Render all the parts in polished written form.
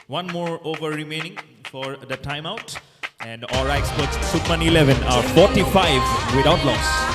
One more over remaining for the timeout. And Aura Experts Sukhman 11 are 45 without loss.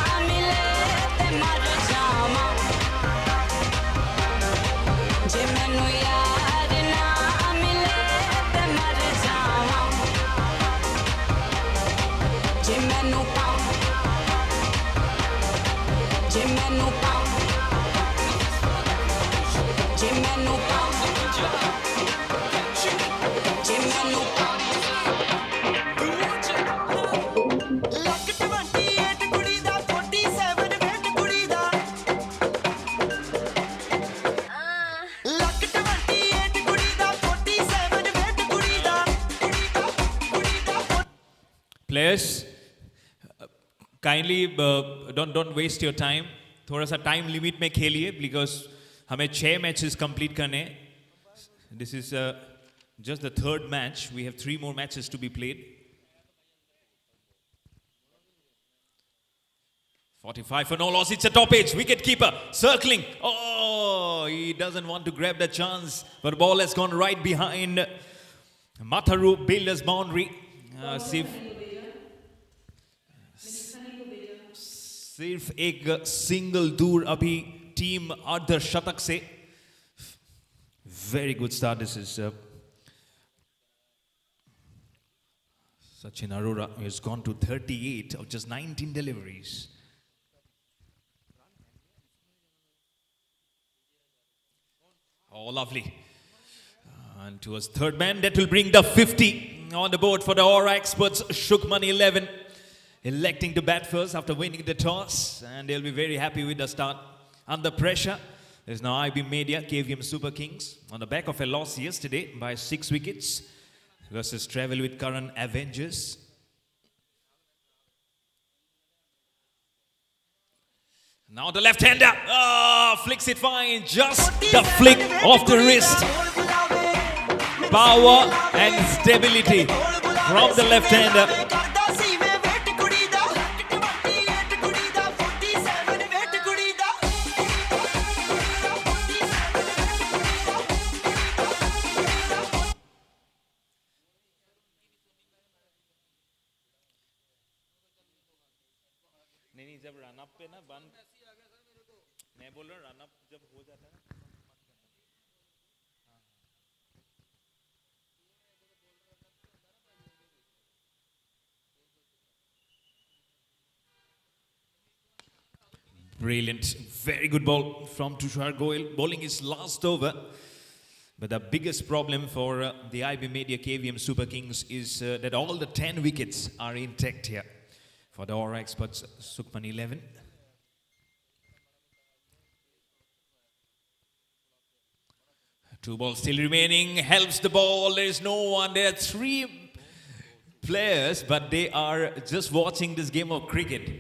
Players, kindly don't waste your time. थोड़ा सा time limit में खेलिए because हमें 6 matches complete करने. This is just the third match. We have 3 more matches to be played. 45 for no loss. It's a top edge. Wicket keeper circling. Oh, he doesn't want to grab the chance, but the ball has gone right behind Matharu Builders boundary. सिर्फ एक single दूर अभी team अर्ध शतक से. Very good start. This is Sachin Arora has gone to 38 of just 19 deliveries. Oh, lovely. And towards third man, that will bring the 50 on the board for the Aura Experts. Sukhman 11 electing to bat first after winning the toss, and they'll be very happy with the start. Under pressure, there's now IB Media, KVM Super Kings, on the back of a loss yesterday by 6 wickets versus Travel with Karan Avengers. Now the left-hander, flicks it fine, just the flick of the wrist. Power and stability from the left-hander. नहीं जब run up पे ना बंद मैं बोल रहा हूँ run up जब हो जाता है Brilliant, very good ball from Tushar Goyal. Bowling his last over. But the biggest problem for the IB Media KVM Super Kings is that all the 10 wickets are intact here for the Aura Experts Sukhman 11. Two balls still remaining, helps the ball, there is no one, there are 3 players, but they are just watching this game of cricket.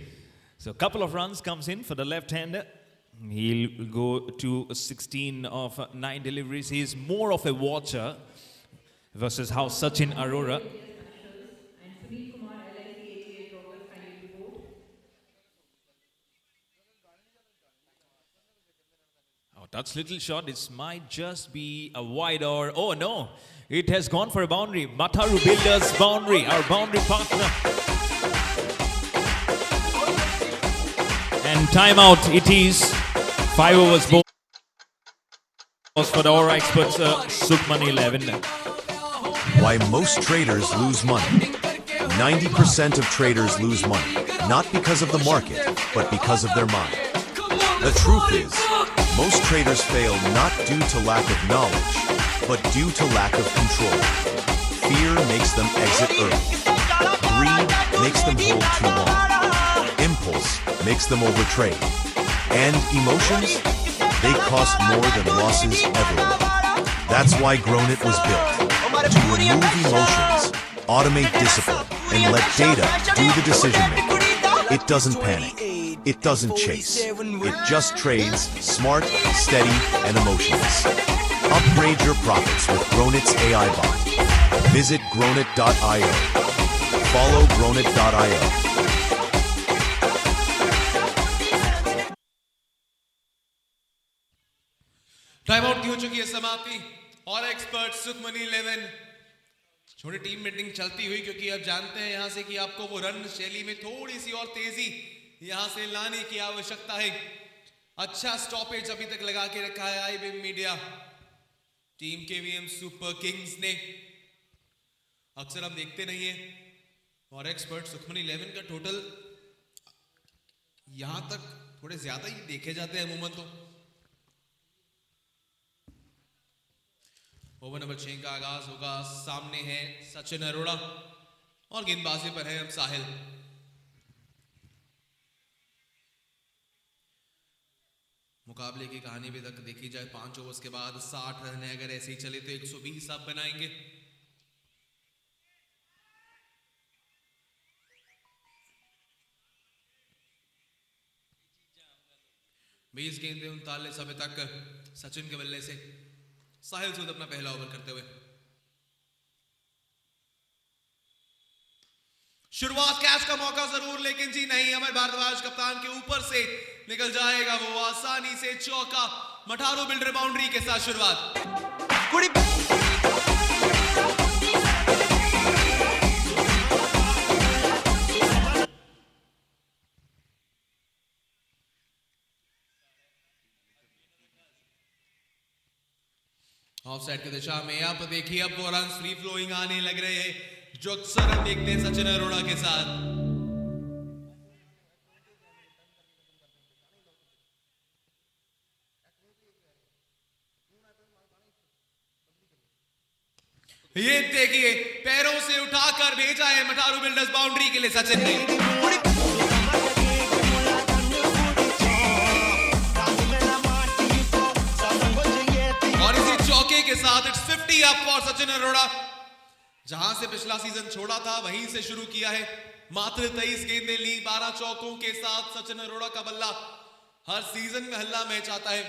So a couple of runs comes in for the left-hander. He'll go to 16 of 9 deliveries. He is more of a watcher versus how Sachin Arora. Oh, that's little shot. This might just be a wide or oh no, it has gone for a boundary. Matharu Builders boundary, our boundary partner. And timeout it is. 5 overs ball for the Aura Experts Sukhman 11. Why most traders lose money. 90% of traders lose money, not because of the market, but because of their mind. The truth is, most traders fail not due to lack of knowledge, but due to lack of control. Fear makes them exit early. Greed makes them hold too long. Impulse makes them overtrade. And emotions, they cost more than losses ever will. That's why Grownit was built. To remove emotions, automate discipline, and let data do the decision-making. It doesn't panic. It doesn't chase. It just trades, smart, steady, and emotionless. Upgrade your profits with Grownit's AI bot. Visit Grownit.io. Follow Grownit.io. Time out की हो चुकी है समाप्ति. और expert Sukhmani 11 छोटी team meeting चलती हुई, क्योंकि अब जानते हैं यहां से कि आपको वो रन शैली में थोड़ी सी और तेजी यहां से लाने की आवश्यकता है। अच्छा स्टॉपेज अभी तक लगा के रखा है IB media team KVM super Kings ने। अक्सर हम देखते नहीं है और एक्सपर्ट सुखमनी 11 का टोटल यहां तक थोड़े ज्यादा ही देखे जाते हैं अमूमन। तो ओवर नंबर 6 का आगाज होगा। सामने है सचिन अरोड़ा और गेंदबाजी पर है अब साहिल। मुकाबले की कहानी भी तक देखी जाए, 5 ओवर्स के बाद 60 रन है। अगर ऐसे ही चले तो 120 आप बनाएंगे। बीस गेंदें 39 अभी तक सचिन के बल्ले से। साहिल सूद अपना पहला ओवर करते हुए। शुरुआत कैच का मौका जरूर, लेकिन जी नहीं, अमर भारद्वाज कप्तान के ऊपर से निकल जाएगा वो आसानी से चौका। मठारू बिल्डर बाउंड्री के साथ शुरुआत। ऑफ साइड की दिशा में आप देखिए अब वो रन फ्री फ्लोइंग आने लग रहे हैं जो अक्सर हम देखते हैं सचिन अरोड़ा के साथ। ये देखिए पैरों से उठाकर भेजा है मठारू बिल्डर्स बाउंड्री के लिए सचिन ने। के साथ it's 50 up for Sachin Arora. जहां से पिछला सीजन छोड़ा था वहीं से शुरू किया है। मात्र 23 गेंदें ली, 12 चौकों के साथ सचिन अरोड़ा का बल्ला हर सीजन में हल्ला मैच आता है।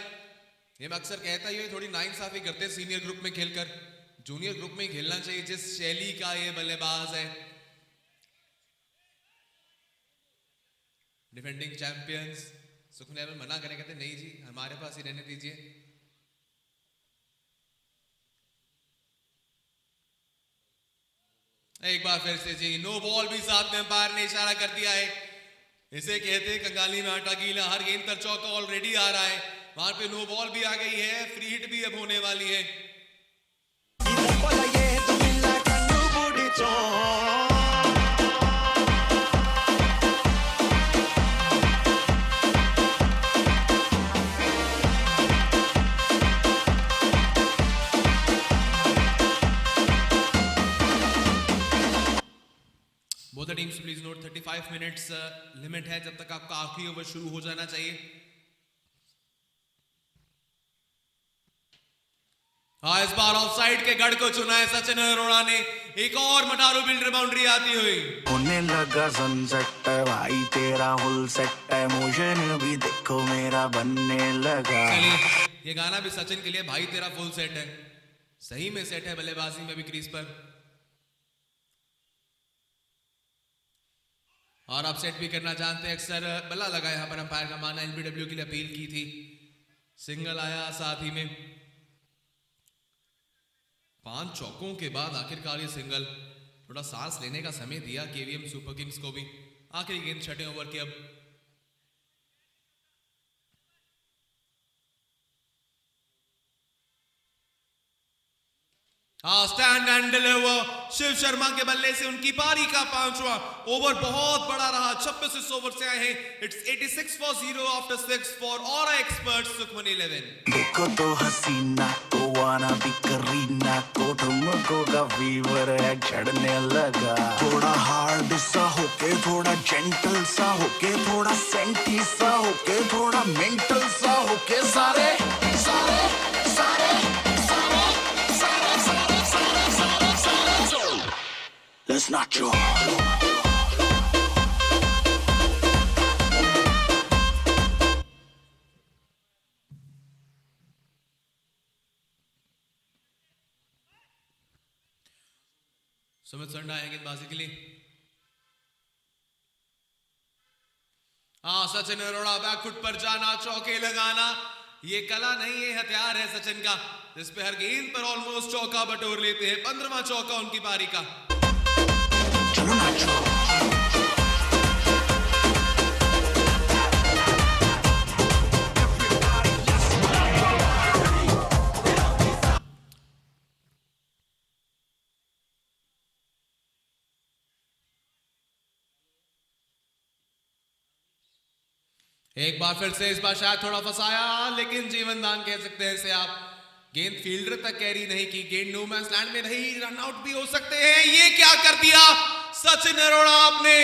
ये मैं अक्सर कहता ही, थोड़ी नाइंसाफी करते सीनियर ग्रुप में खेलकर, जूनियर ग्रुप में खेलना चाहिए जिस शैली का ये बल्लेबाज है। डिफेंडिंग चैंपियंस सुखमनी 11 मना करें, कहते नहीं जी हमारे पास ही रहने दीजिए। एक बार फिर से जी नो बॉल भी साथ में अंपायर ने इशारा कर दिया है। इसे कहते हैं कंगाली में आटा गीला। हर गेंद पर चौका ऑलरेडी आ रहा है, वहां पे नो बॉल भी आ गई है, फ्री हिट भी अब होने वाली है। Both the teams please note 35 minutes limit है जब तक आपका आखिरी ओवर शुरू हो जाना चाहिए। हाँ, इस बार ऑफसाइड के गढ़ को चुना है सचिन अरोड़ा ने। एक और मठारू बिल्डर बाउंड्री आती हुई। होने लगा सनसेट भाई तेरा हुल सेट है, मोशन भी देखो मेरा बनने लगा। चलिए ये गाना भी सचिन के लिए, भाई तेरा फुल सेट है। सही में सेट है बल्लेबाजी में भी क्रीज पर। और आप सेट भी करना जानते हैं अक्सर। बल्ला लगा यहां पर अंपायर का माना, एलबीडब्ल्यू के लिए अपील की थी, सिंगल आया साथ ही में। 5 चौकों के बाद आखिरकार ये सिंगल, थोड़ा सांस लेने का समय दिया केवीएम सुपर किंग्स को भी। आखिरी गेंद 6वें ओवर की अब। Stand and deliver Shiv Sharma के बल्ले से उनकी पारी का 5वां ओवर बहुत बड़ा रहा। 26 इस ओवर से आए हैं। It's 86 for 0 after 6 for aura expert Sukhmani 11। देखो तो हसीना को वाना भी करीना को, तुमको का फीवर है चढ़ने लगा। थोड़ा हार्ड सा होके, थोड़ा जेंटल सा होके, थोड़ा सेंटी सा होके, थोड़ा मेंटल सा होके, सारे सारे सारे Let's not joke. सुमित संडा है गेंदबाजी के लिए। सचिन अरोड़ा बैकफुट पर जाना, चौके लगाना, ये कला नहीं, ये हथियार है सचिन का, जिस पे हर गेंद पर ऑलमोस्ट चौका बटोर लेते हैं। 15वां चौका उनकी पारी का। चलो नाचो। एक बार फिर से, इस बार शायद थोड़ा फंसाया, लेकिन जीवन दान कह सकते हैं इसे आप। गेंद फील्डर तक कैरी नहीं की, गेंद नो मैंस लैंड में रही, रन आउट भी हो सकते हैं। ये क्या कर दिया सचिन अरोड़ा आपने,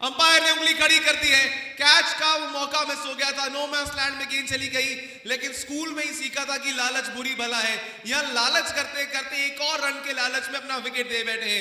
अंपायर ने उंगली खड़ी कर दी है। कैच का वो मौका मिस हो गया था, नो मैंस लैंड में गेंद चली गई, लेकिन स्कूल में ही सीखा था कि लालच बुरी भला है। यहाँ लालच करते करते एक और रन के लालच में अपना विकेट दे बैठे हैं।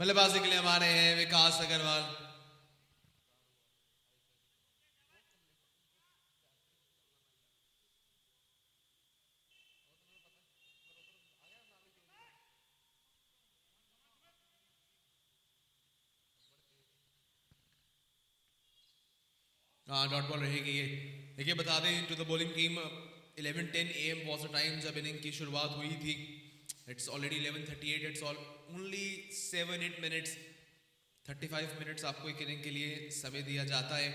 बल्लेबाजी के लिए हमारे हैं विकास अग्रवाल। डॉट बॉल रहेगी ये। देखिए बता दें to the bowling team, 11:10 AM was the time जब इनिंग की शुरुआत हुई थी। It's already 11:38. It's all only 7-8 minutes, 35 minutes आपको एक इनिंग के लिए समय दिया जाता है।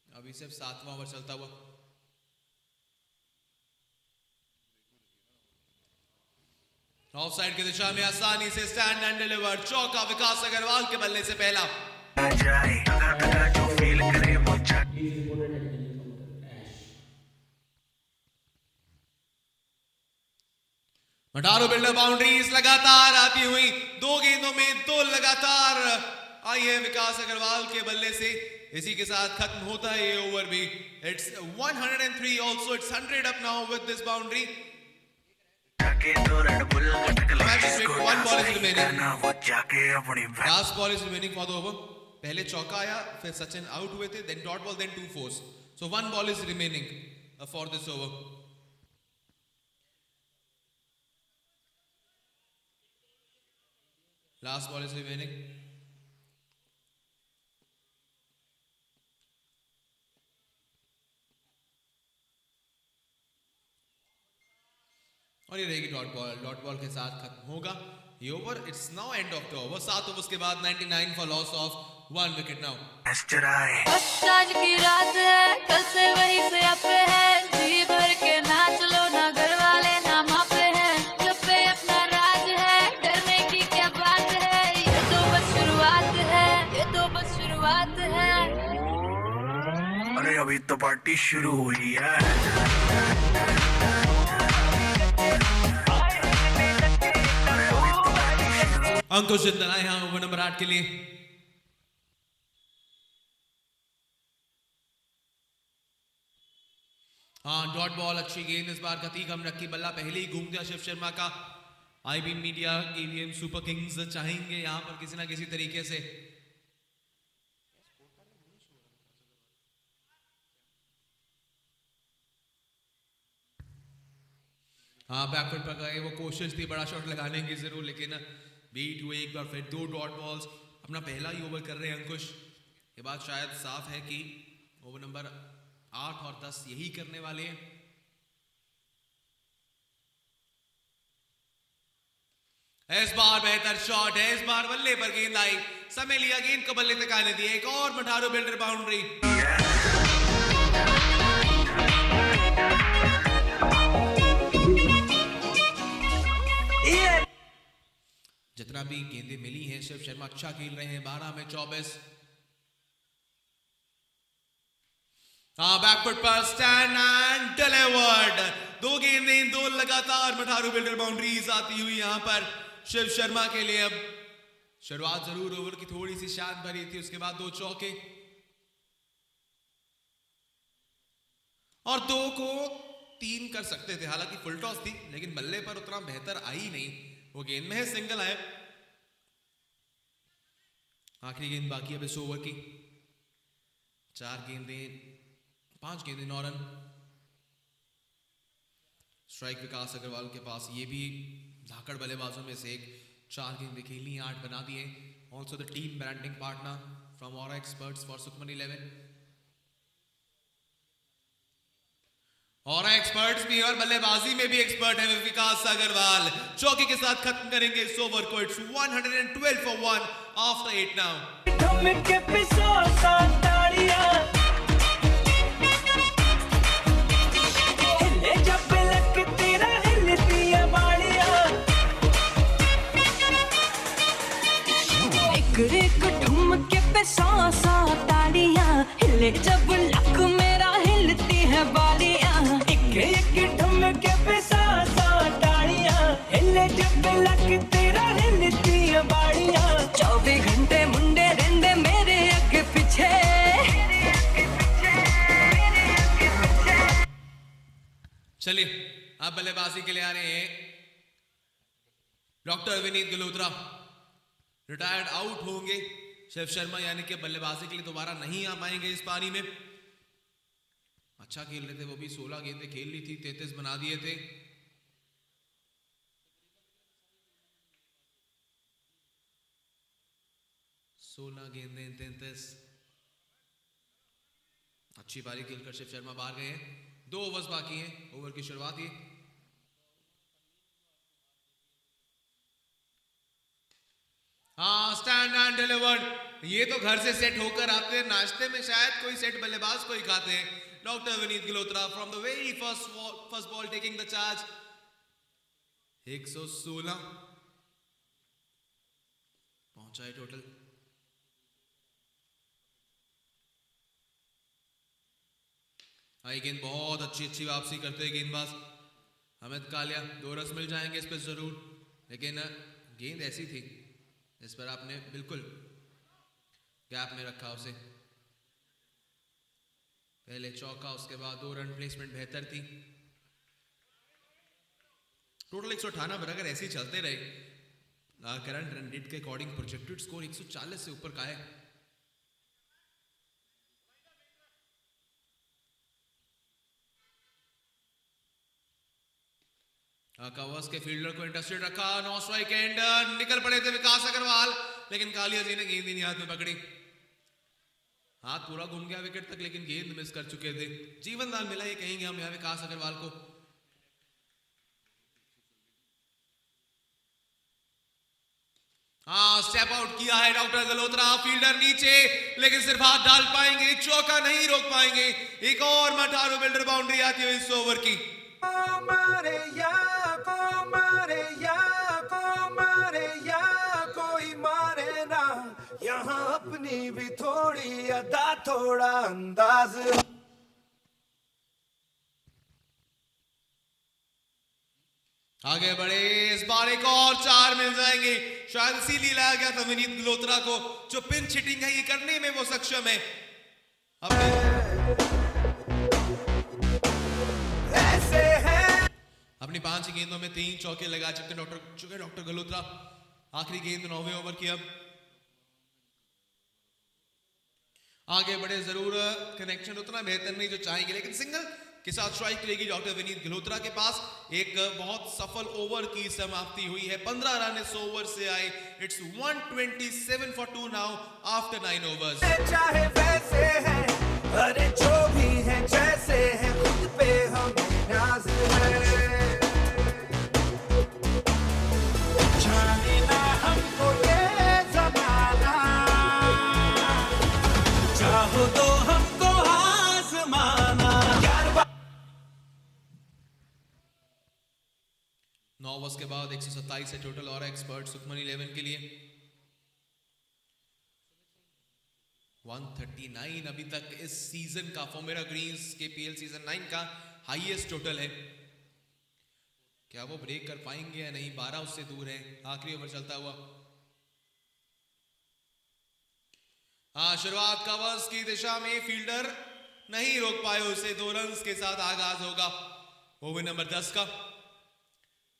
अभी सिर्फ 7वां ओवर चलता हुआ। ऑफ साइड की दिशा में आसानी से स्टैंड एंड डिलीवर, चौका विकास अग्रवाल के बल्ले से पहला। मटारो बिल्डर बाउंड्रीज लगातार आती हुई, 2 गेंदों में 2 लगातार आई है विकास अग्रवाल के बल्ले से। इसी के साथ खत्म होता है ये ओवर भी। It's 103 also, it's 100 up now with this boundary. One ball is remaining. Last ball is remaining for the over. पहले चौका आया, फिर सचिन आउट हुए थे, then dot ball, then 2 fours. So 1 ball is remaining for this over. Last ball is remaining. और ये रहेगी dot ball के साथ खत्म होगा ये over. It's now end of the over. 7 overs के बाद 99 for loss of 1 wicket now. आज की रात है, कल से वही से अपे है, जी भर के नाच लो, ना घर वाले ना मापे हैं, जब पे अपना राज है, डरने की क्या बात है, ये तो बस शुरुआत है, ये तो बस शुरुआत है। अरे अभी तो पार्टी शुरू हुई है। अंकुश जिंदना यहाँ ओवर नंबर 8 के लिए। हाँ, डॉट बॉल, अच्छी गेंद इस बार गति कम रखी, बल्ला पहले ही घूम गया शिव शर्मा का। IB media EVM super Kings चाहेंगे यहां पर किसी ना किसी तरीके से। हाँ, बैकफुट पर गए, वो कोशिश थी बड़ा शॉट लगाने की जरूर, लेकिन बीट हुए एक बार फिर। 2 डॉट बॉल्स, अपना पहला ही ओवर कर रहे हैं अंकुश। ये बात शायद साफ है कि ओवर नंबर 8 और 10 यही करने वाले हैं। इस बार बेहतर शॉट है, इस बार बल्ले पर गेंद आई, समय लिया गेंद को बल्ले तक आने दिया, एक और मठारू बिल्डर बाउंड्री। जितना भी गेंदें मिली हैं, शिव शर्मा अच्छा खेल रहे हैं। 12 में 24। बैकफुट पर स्टैंड एंड डिलीवर्ड। 2 गेंदें 2 लगातार मठारू बिल्डर बाउंड्रीज आती हुई यहां पर शिव शर्मा के लिए। अब शुरुआत जरूर ओवर की थोड़ी सी शांत भरी थी, उसके बाद 2 चौके और 2 को 3 कर सकते थे। हालांकि फुल टॉस थी, लेकिन बल्ले पर उतना बेहतर आई नहीं, वो गेंद में है, सिंगल आए। आखिरी गेंद बाकी अब इस ओवर की। 4 गेंदें 5 गेंदें 9 रन। स्ट्राइक विकास अग्रवाल के पास, ये भी धाकड़ बल्लेबाजों में से एक। 4 गेंदें खेली, 8 बना दिए। Also the team branding partner from aura experts for Sukhman 11। और एक्सपर्ट्स भी और बल्लेबाजी में भी एक्सपर्ट है विकास अग्रवाल। चौके के साथ खत्म करेंगे इस ओवर को। It's 112 for 1 after 8 now. हिले जब लक मेरा हिलती है बालियां, एक ठुमके पे सा तालियां, हिले जब लक तेरा हिलती है बालियां। 24 घंटे मुंडे रेंदे मेरे आगे पीछे। चलिए अब बल्लेबाजी के लिए आ रहे हैं डॉक्टर विनीत गिलोत्रा। रिटायर्ड आउट होंगे शिव शर्मा, यानी कि बल्लेबाजी के लिए दोबारा नहीं आ पाएंगे इस पारी में। अच्छा खेल रहे थे वो भी, 16 गेंदें खेल ली थी, 33 बना दिए थे। गेंदें 33। अच्छी पारी खेलकर शिव शर्मा बाहर गए हैं। 2 ओवर्स बाकी हैं ओवर की शुरुआत ही। Stand and delivered. ये तो घर से सेट होकर आते हैं, नाश्ते में शायद कोई सेट बल्लेबाज कोई खाते हैं। Doctor Vineet Gilotra from the very first ball taking the charge. 116 पहुंचा है टोटल। आई गेंद बहुत अच्छी वापसी करते हैं गेंदबाज अमित कालिया। 2 रन मिल जाएंगे इस पर जरूर, लेकिन गेंद ऐसी थी इस पर आपने बिल्कुल गैप में रखा उसे। पहले चौका, उसके बाद 2 रन, प्लेसमेंट बेहतर थी। टोटल 158 पर अगर ऐसे ही चलते रहे करंट रन रेट के अकॉर्डिंग प्रोजेक्टेड स्कोर 140 से ऊपर का है। कवर्स के फील्डर को इंटरेस्टेड रखा। 9 स्ट्राइक एंड निकल पड़े थे विकास अग्रवाल, लेकिन कालिया जी ने गेंद ही नहीं हाथ में पकड़ी। हाथ पूरा घूम गया विकेट तक, लेकिन गेंद मिस कर चुके थे। जीवन दान मिला ये कहेंगे हम यहाँ विकास अग्रवाल को। स्टेप आउट किया है डॉक्टर गिलोत्रा। फील्डर नीचे, लेकिन सिर्फ हाथ डाल पाएंगे, चौका नहीं रोक पाएंगे। एक और मठारू बिल्डर बाउंड्री आती है इस ओवर की। कोई मारे ना, यहाँ अपनी भी थोड़ी अदा, थोड़ा अंदाज। आगे बढ़े, इस बार एक और 4 मिल जाएंगे। शायद इसीलिए लाया गया था विनीत गिलोत्रा को, जो पिंच हिटिंग है ये करने में वो सक्षम है। अपनी 5 गेंदों में 3 चौके लगा चुके डॉक्टर गिलोत्रा। आखिरी गेंद 9वें ओवर की। अब आगे बढ़े जरूर, कनेक्शन उतना बेहतर नहीं जो चाहेंगे, लेकिन सिंगल के साथ स्ट्राइक लेगी डॉक्टर विनीत गिलोत्रा के पास। एक बहुत सफल ओवर की समाप्ति हुई है। 15 रन इस ओवर से आए। It's 127 for 2 now after 9 overs. चाहे वैसे है, अरे जो भी है जैसे है, खुद पे हम नाज है। 9 ओवर्स के बाद 127 है टोटल और एक्सपर्ट सुखमन 11 के लिए 139 अभी तक इस सीजन का फॉर्मेरा ग्रीन्स के पीएल सीजन 9 का हाईएस्ट टोटल है। क्या वो ब्रेक कर पाएंगे या नहीं? 12 उससे दूर है। आखिरी ओवर चलता हुआ शुरुआत कवर्स की दिशा में फील्डर नहीं रोक पाए उसे। 2 रन्स के साथ आगाज होगा ओवर नंबर 10 का।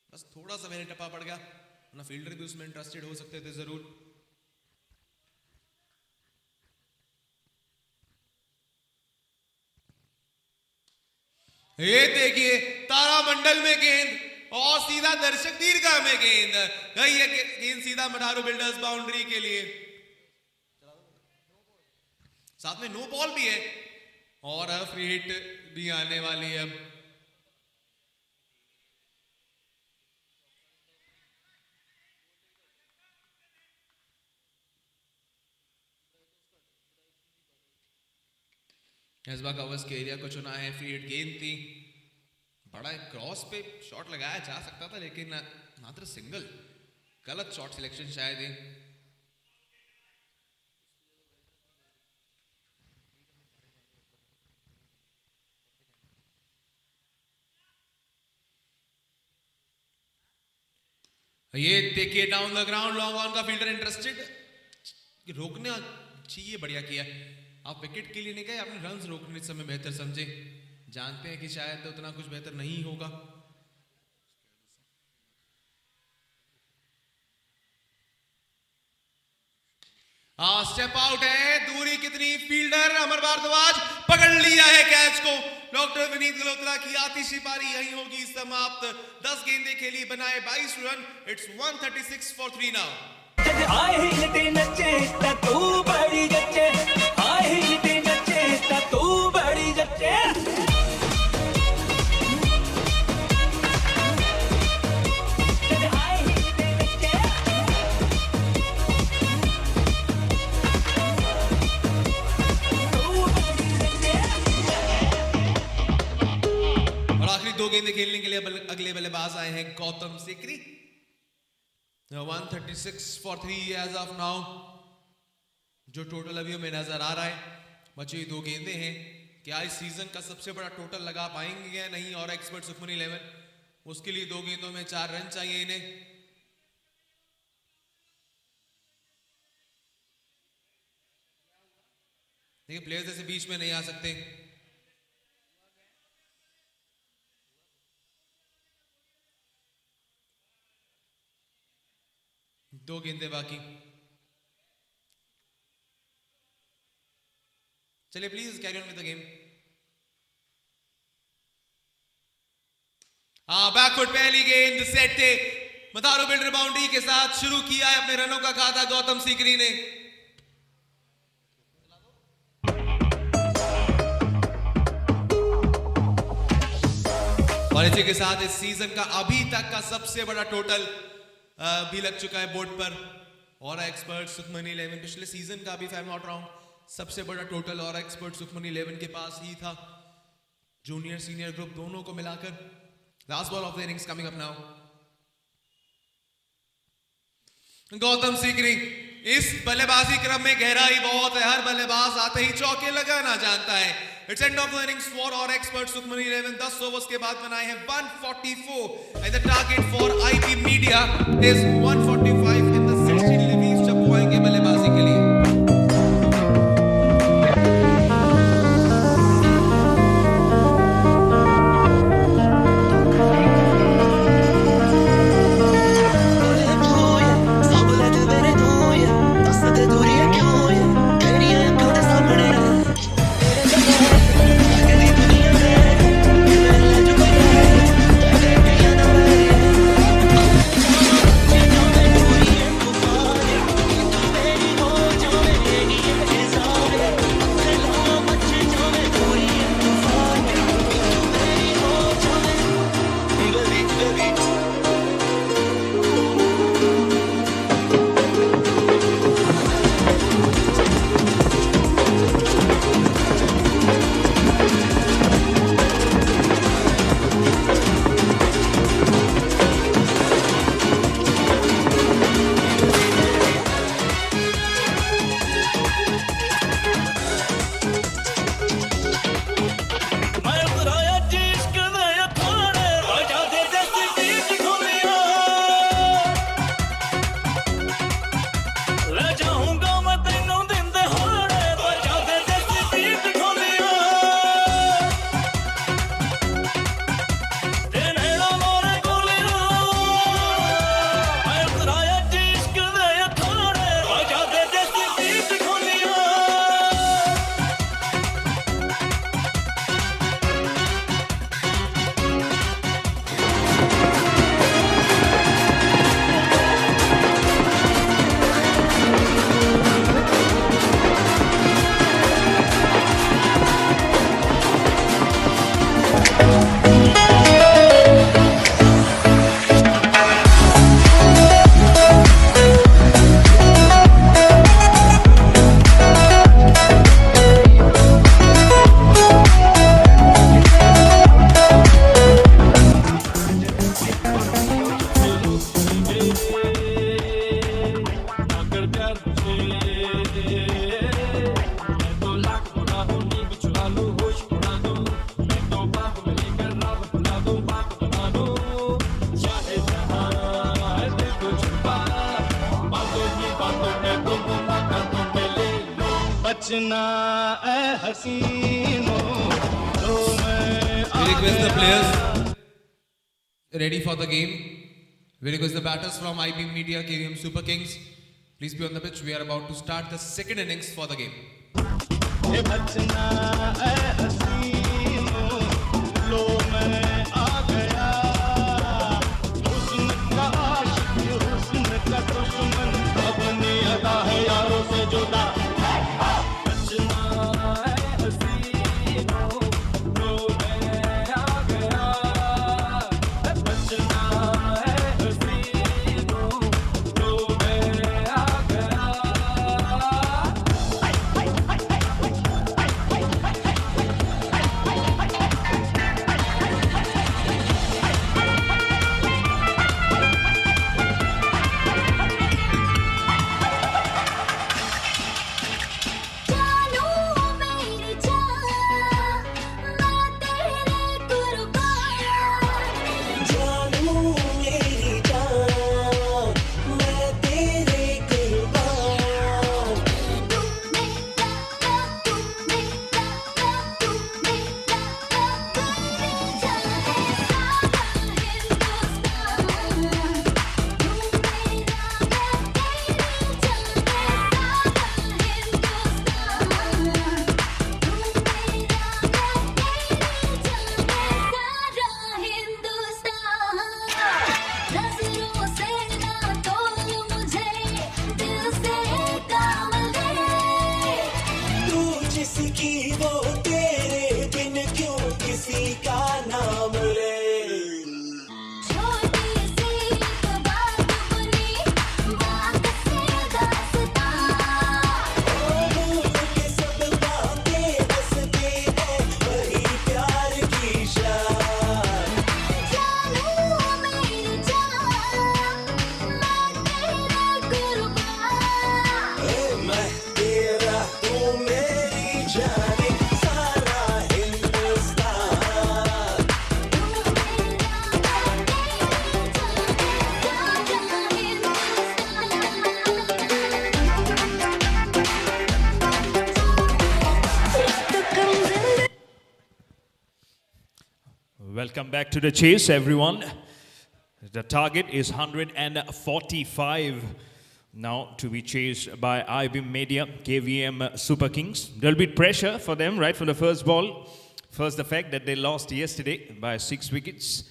बस थोड़ा सा मैंने टप्पा पड़ गया, ना फील्डर भी उसमें इंटरेस्टेड हो सकते थे जरूर। ये देखिए तारामंडल में गेंद और सीधा दर्शक दीर्घा में गेंद गई है। गेंद सीधा मठारू बिल्डर्स बाउंड्री के लिए। साथ में नो बॉल भी है और फ्री हिट भी आने वाली है। अब कैसबा कवर्स के एरिया को चुना है। फ्री हिट गेंद थी, बड़ा क्रॉस पे शॉट लगाया जा सकता था लेकिन मात्र सिंगल। गलत शॉट सिलेक्शन शायद ही। ये देखिए down the ground long on का फील्डर इंटरेस्टेड। रोकने चाहिए, बढ़िया किया। आप विकेट के लिए नहीं गए, आपने रन्स रोकने इस समय बेहतर समझे। जानते हैं कि शायद उतना कुछ बेहतर नहीं होगा। स्टेप आउट है। दूरी कितनी? फील्डर अमर भारद्वाज पकड़ लिया है कैच को। डॉक्टर विनीत गल्होत्रा की आतिशी पारी यहीं होगी समाप्त। 10 गेंदें खेली, बनाए 22 रन। It's 136 for 3 now. आए हिलते नचे ता तू बड़ी जच्चे, आए हिलते नचे ता तू बड़ी जच्चे। और आखिरी 2 गेंदें खेलने के लिए अगले बल्लेबाज आए हैं Gautam Sikri. 136 for 3 as of now जो टोटल अभी हमें नजर आ रहा है। बची हुई 2 गेंदें हैं। क्या इस सीजन का सबसे बड़ा टोटल लगा पाएंगे या नहीं? और एक्सपर्ट सुखमन 11 उसके लिए 2 गेंदों में 4 रन चाहिए इन्हें। देखिए प्लेयर्स ऐसे बीच में नहीं आ सकते। दो गेंदें बाकी। चलिए please carry on with the game. Back foot पहली गेंद सेट थे। मदारो बिल्डर बाउंड्री के साथ शुरू किया है अपने रनों का खाता गौतम सीकरी ने। और इसी के साथ इस सीजन का अभी तक का सबसे बड़ा टोटल भी लग चुका है बोर्ड पर। और एक्सपर्ट सुखमन 11 पिछले सीजन का भी, फाइव नॉट रॉन्ग, सबसे बड़ा टोटल और एक्सपर्ट सुखमन 11 के पास ही था। जूनियर सीनियर ग्रुप दोनों को मिलाकर। Last ball of the innings coming up now. Gautam Sikri इस बल्लेबाजी क्रम में गहराई बहुत है। हर बल्लेबाज आते ही चौके लगाना जानता है। It's end of the innings for और एक्सपर्ट सुखमन 11। 10 ओवर्स के बाद बनाए हैं 144 and the target for IP media is 145 in the 16 deliveries जब वो आएंगे बल्लेबाजी के लिए। बचना ए हसीनो तो मैं We request the players ready for the game. We request the batters from IB Media KVM Super Kings. Please be on the pitch. We are about to start the second innings for the game. ये बचना ए हसीनो लो मैं आ गया हुस्न का आशिक हुस्न का दुश्मन अपनी अदा है यारों से जुदा बचना ए हसीनो लो मैं आ गया बचना ए हसीनो लो मैं आ गया जानू मेरी जान मैं तेरे कुर्बान जानू मेरी जान मैं तेरे कुर्बान तुमने लगा तुमने लगा तुमने लगा तेरे जाने सारा हिंदुस्तान तुम मेरा मैं तेरे जाने सारा हिंदुस्तान नजरों से ना तोल मुझे दिल से काम ले तू जिसकी वो तेरे बिन क्यों किसी का नाम ले छोटी सी एक बात बनी बात से दास्तां भूल के सब बातें हंसते हैं वही प्यार की शान जानू मेरी जान मैं तेरे कुर्बान मैं तेरा तू मेरी जाने सारा हिंदुस्तान तुम मेरा मैं तेरे जाने Welcome back to the chase, everyone. The target is 145 now to be chased by IB Media, KVM Super Kings. There'll be pressure for them right from the first ball. First, the fact that they lost yesterday by 6 wickets.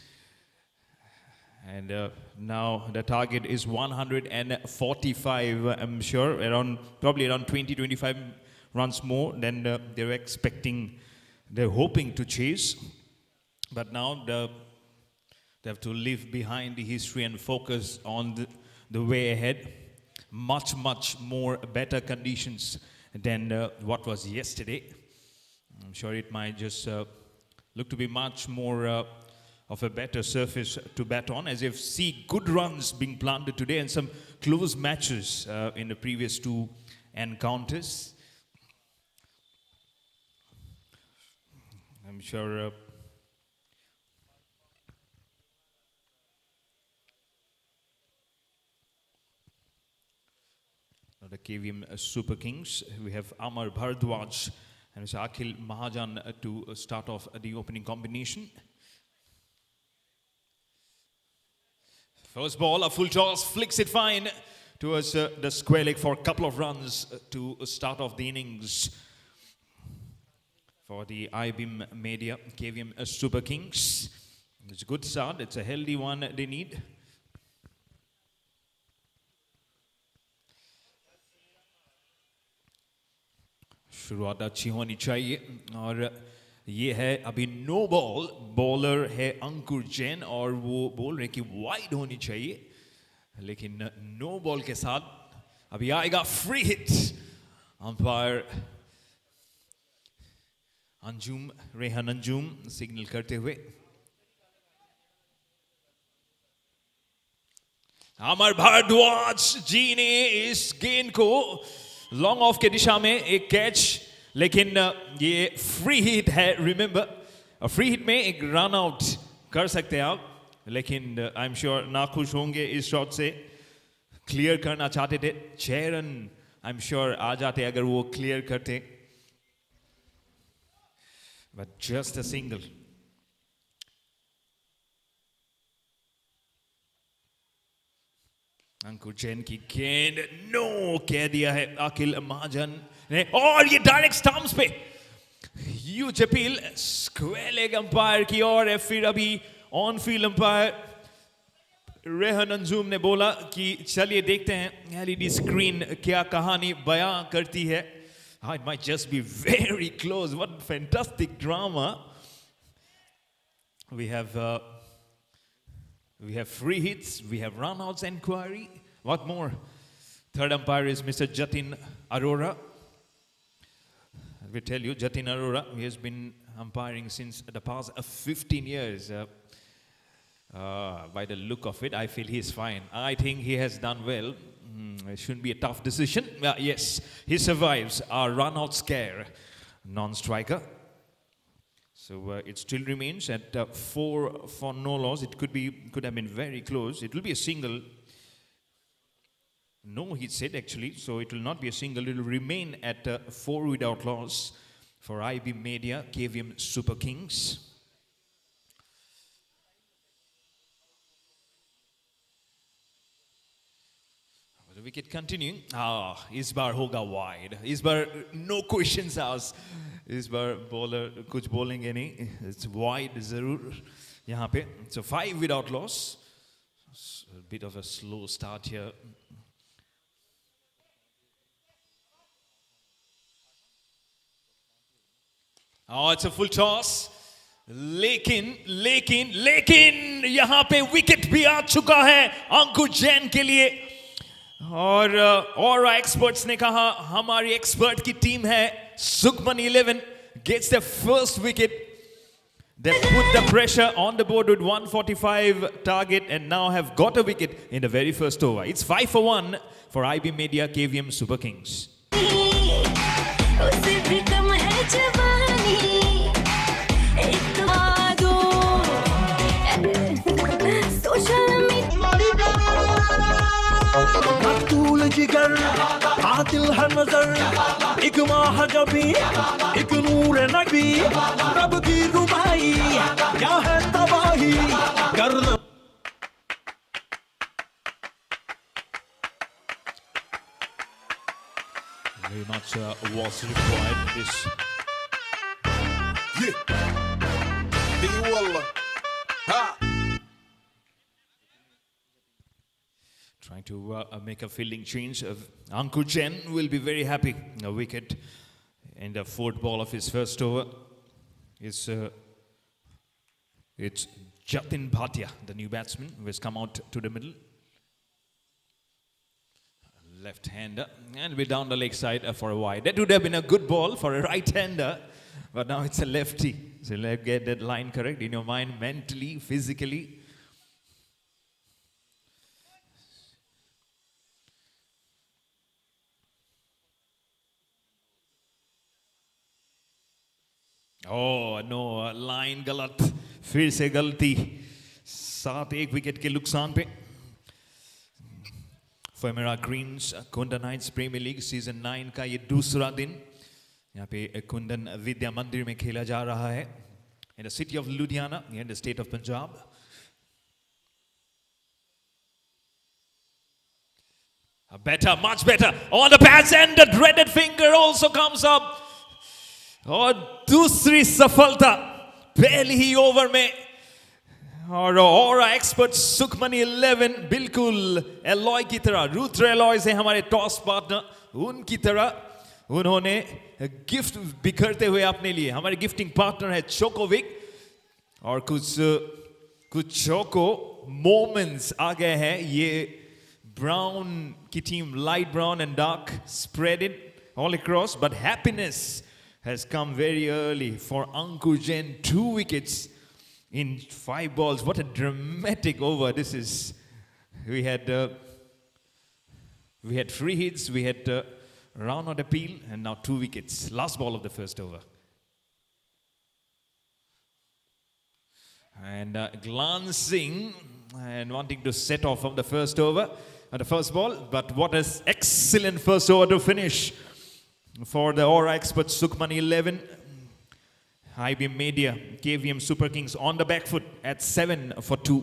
And now the target is 145, I'm sure, probably around 20-25 runs more than they were expecting, they're hoping to chase. But now they have to leave behind the history and focus on the way ahead. Much, much more better conditions than what was yesterday. I'm sure it might just look to be much more of a better surface to bat on, as if see good runs being planted today and some close matches in the previous two encounters. I'm sure the KVM Super Kings, we have Amar Bharadwaj and Mr. Akhil Mahajan to start off the opening combination. First ball, a full toss, flicks it fine towards the square leg for a couple of runs to start off the innings for the IBM Media KVM Super Kings. It's a good start, it's a healthy one they need. शुरुआत अच्छी होनी चाहिए और ये है अभी no ball, bowler है अंकुर जैन और वो बोल रहे कि वाइड होनी चाहिए, लेकिन नो बॉल के साथ अभी आएगा free hit. Umpire Anjum, Rehan Anjum signal करते हुए. अमर भारद्वाज जी ने इस गेंद को लॉन्ग ऑफ के दिशा में एक कैच, लेकिन ये फ्री हिट है. रिमेंबर, फ्री हिट में एक रन आउट कर सकते हैं आप, लेकिन आई एम श्योर नाखुश होंगे इस शॉट से. क्लियर करना चाहते थे. 6 रन I'm sure आ जाते अगर वो clear करते. But just a single. अंकुर जैन की गेंद नो कह दिया है अखिल महाजन ने और ये डायरेक्ट स्टंप्स पे huge appeal square leg umpire की ओर है. फिर अभी ऑन फील्ड अंपायर रेहन अंजुम ने बोला कि चलिए देखते हैं एलईडी स्क्रीन क्या कहानी बयां करती है. It might just be very close. What fantastic drama. We have free hits, we have run-outs inquiry. What more? Third umpire is Mr. Jatin Arora. We tell you, Jatin Arora, he has been umpiring since the past 15 years. By the look of it, I feel he is fine. I think he has done well. It shouldn't be a tough decision. Yes, he survives our run-out scare, non-striker. So it still remains at 4 for no loss. It could have been very close. It will be a single. No, he said actually. So it will not be a single. It will remain at 4 without loss for IB Media, KVM Super Kings. The wicket continuing. इस बार होगा wide. इस बार no questions asked. इस बार bowler कुछ बोलेंगे नहीं. It's wide जरूर यहाँ पे. So 5 without loss. A bit of a slow start here. It's a full toss. लेकिन यहाँ पे विकेट भी आ चुका है अंकुर जैन के लिए. और एक्सपर्ट्स ने कहा हमारी एक्सपर्ट की टीम है. Sukhman 11 gets the first wicket. They put the pressure on the board with 145 target and now have got a wicket in the very first over. It's 5 for 1 for IB Media KVM Super Kings. उसे भी कम है जवानी एक दो social मकतूल जिगर कातिल है नजर एक माह जबी एक नूर नबी रब की रुबाई क्या है तबाही कर Very much was required this. Trying to make a fielding change. Ankur Jain will be very happy. A wicket in the fourth ball of his first over. It's Jatin Bhatia, the new batsman, who has come out to the middle. Left-hander, and we're down the leg side for a wide. That would have been a good ball for a right-hander, but now it's a lefty. So let's get that line correct in your mind, mentally, physically. Oh no, line गलत, फिर से गलती. 7-1 wicket के नुकसान पे. Femera Greens, Kundan Heights Premier League Season 9 का ये दूसरा दिन यहाँ पे कुंदन विद्या मंदिर में खेला जा रहा है in the city of Ludhiana in the state of Punjab. Better, much better on the pads and the dreaded finger also comes up. और दूसरी सफलता पहली ही ओवर में. और एक्सपर्ट सुखमनी 11 बिल्कुल एलॉय की तरह, रूथर एलॉय से हमारे टॉस पार्टनर, उनकी तरह उन्होंने गिफ्ट बिखरते हुए अपने लिए. हमारे गिफ्टिंग पार्टनर है चोकोविक और कुछ चोको मोमेंट्स आ गए हैं. ये ब्राउन की team, light brown and dark spread it all across, but happiness has come very early for Ankur Jain. 2 wickets in 5 balls. What a dramatic over this is. We had free hits, we had round on appeal, and now 2 wickets. Last ball of the first over. And glancing and wanting to set off from the first over at the first ball. But what an excellent first over to finish for the aura experts. Sukhmani 11, IBM Media, KVM Super Kings on the back foot at 7 for 2.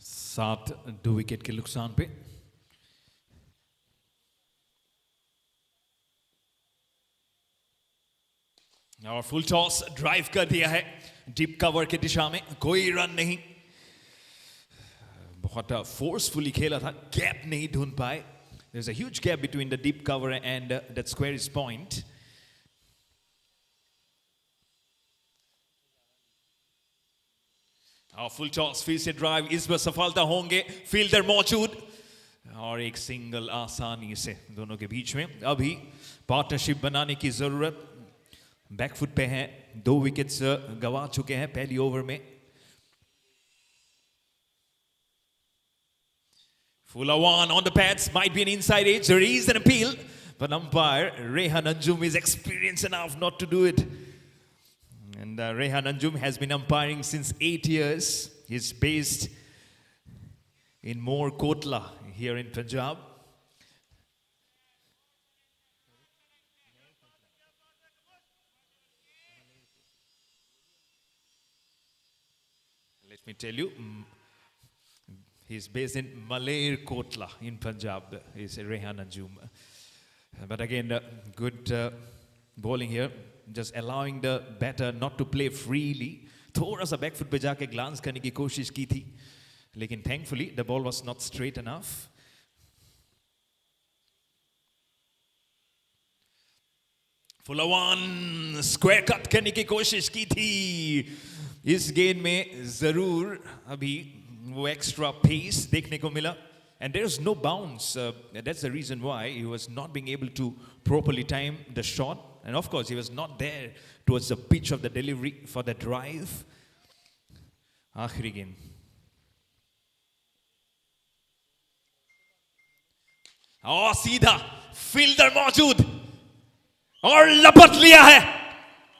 सात 2 wicket के नुकसान पे और full toss drive कर दिया है deep cover के दिशा में कोई रन नहीं बहुत फोर्सफुली खेला था गैप नहीं ढूंढ पाए there's a huge gap between the deep cover and that square point और फुल टॉस फिर से ड्राइव इस बार सफलता होंगे फील्डर मौजूद और एक सिंगल आसानी से दोनों के बीच में अभी पार्टनरशिप बनाने की जरूरत बैकफुट पे हैं 2 विकेट्स गवा चुके हैं पहली ओवर में Fulawan on the pads might be an inside edge there is an appeal but umpire Rehan Anjum is experienced enough not to do it and Rehan Anjum has been umpiring since 8 years he's based in More Kotla here in Punjab. Let me tell you, he's based in Malair Kotla in Punjab. He's Rehan Anjum. But again, good bowling here, just allowing the batter not to play freely. थोड़ा सा back foot पे जाके glance करने की कोशिश की थी, लेकिन thankfully the ball was not straight enough. Fulawan square cut करने की कोशिश की थी. इस गेंद में जरूर अभी वो extra pace देखने को मिला. And there's no bounce. That's the reason why he was not being able to properly time the shot. And of course, he was not there towards the pitch of the delivery for the drive. आखिरी गेंद. और सीधा fielder मौजूद और लपट लिया है.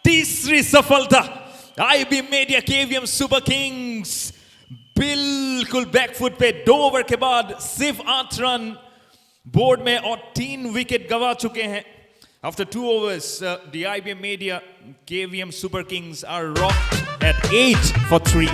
तीसरी सफलता. IB Media KVM Super Kings बिल्कुल बैकफुट पे 2 ओवर के बाद सिर्फ 8 रन बोर्ड में और 3 विकेट गवा चुके हैं. After 2 overs, the IBM Media KVM Super Kings are rocked at 8 for 3.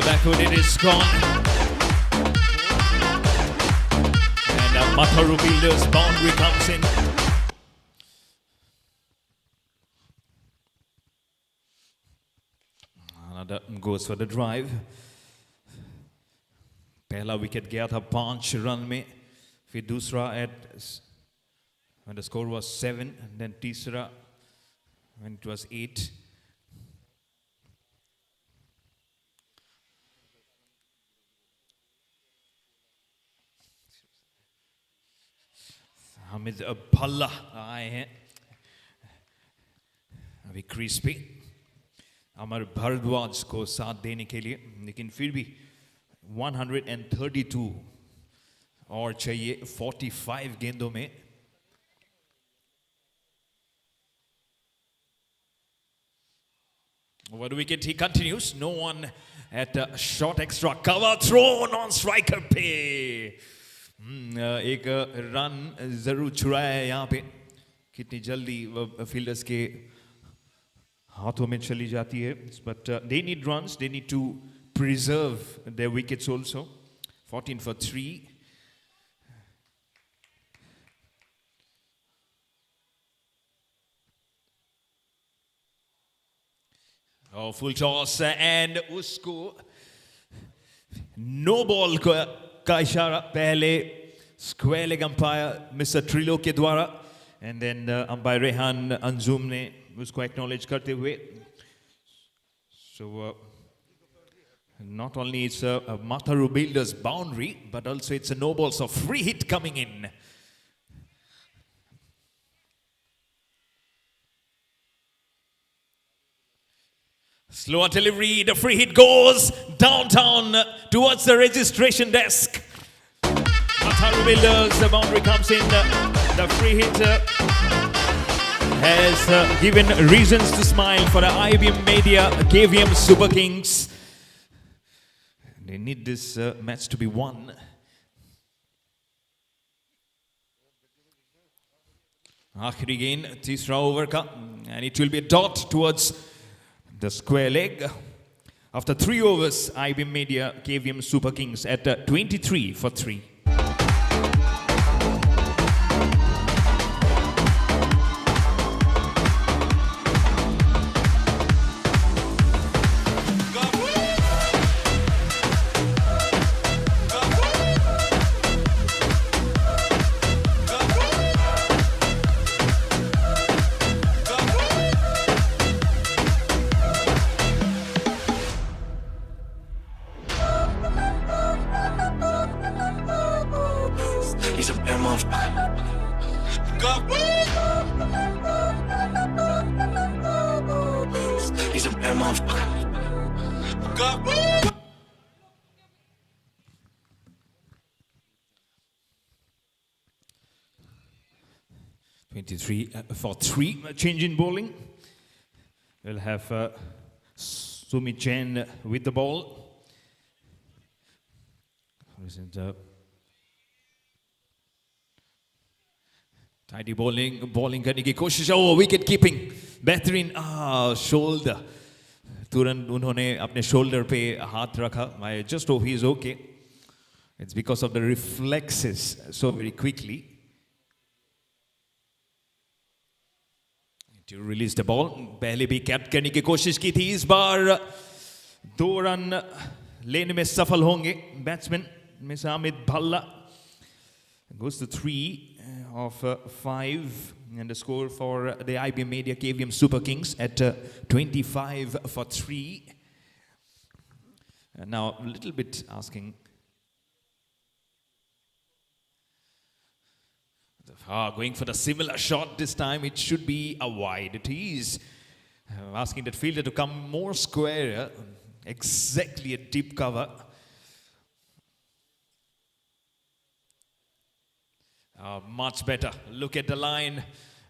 Backward it is gone. And Matharu Builders boundary comes in. Another goes for the drive. पहला wicket गया था 5 run में. फिर दूसरा at when the score was 7 and then तीसरा when it was 8. Amit Bhalla आए हैं अभी क्रीज पे अमर भारद्वाज को साथ देने के लिए, लेकिन फिर भी 132 और चाहिए 45 गेंदों में। Over the wicket he continues, no one at a short extra cover, thrown on striker पे एक रन जरूर छुड़ाया है यहाँ पे। कितनी जल्दी फील्डर्स के हाथों में चली जाती है, but they need runs, they need to preserve their wickets also. 14 for 3. Oh, full toss and उसको no ball का इशारा पहले स्क्वायर लेग अंपायर मिस्टर ट्रिलो के द्वारा, and then umpire Rehan Anjum ने उसको एक्नॉलेज करते हुए। So not only it's a Mataru Builders boundary, but also it's a no ball, so free hit coming in. Slower delivery, the free hit goes downtown towards the registration desk. Mataru Builders, the boundary comes in, the free hit has given reasons to smile for the IBM Media KVM Super Kings. They need this match to be won. Aakhiri गेंद तीसरा over का, and it will be a dot towards the square leg. After 3 overs, IBM Media KVM Super Kings at 23 for 3. He's a bad motherfucker. He's a bad motherfucker. 23 for 3. Change in bowling. We'll have Sumi Chen with the ball. Tidy bowling करने की कोशिश। Oh, wicket keeping बेहतरीन। Shoulder, तुरंत उन्होंने अपने shoulder पे हाथ रखा। I just hope he is okay. It's because of the reflexes so very quickly to release the ball. पहले भी कैप्ट करने की कोशिश की थी, इस बार 2 रन लेने में सफल होंगे batsman mister Amit Bhalla. Goes to 3 of 5, and the score for the IBM Media KVM Super Kings at 25 for 3. And now a little bit asking, going for the similar shot this time. It should be a wide. It is asking that fielder to come more square, exactly a deep cover. Much better. Look at the line.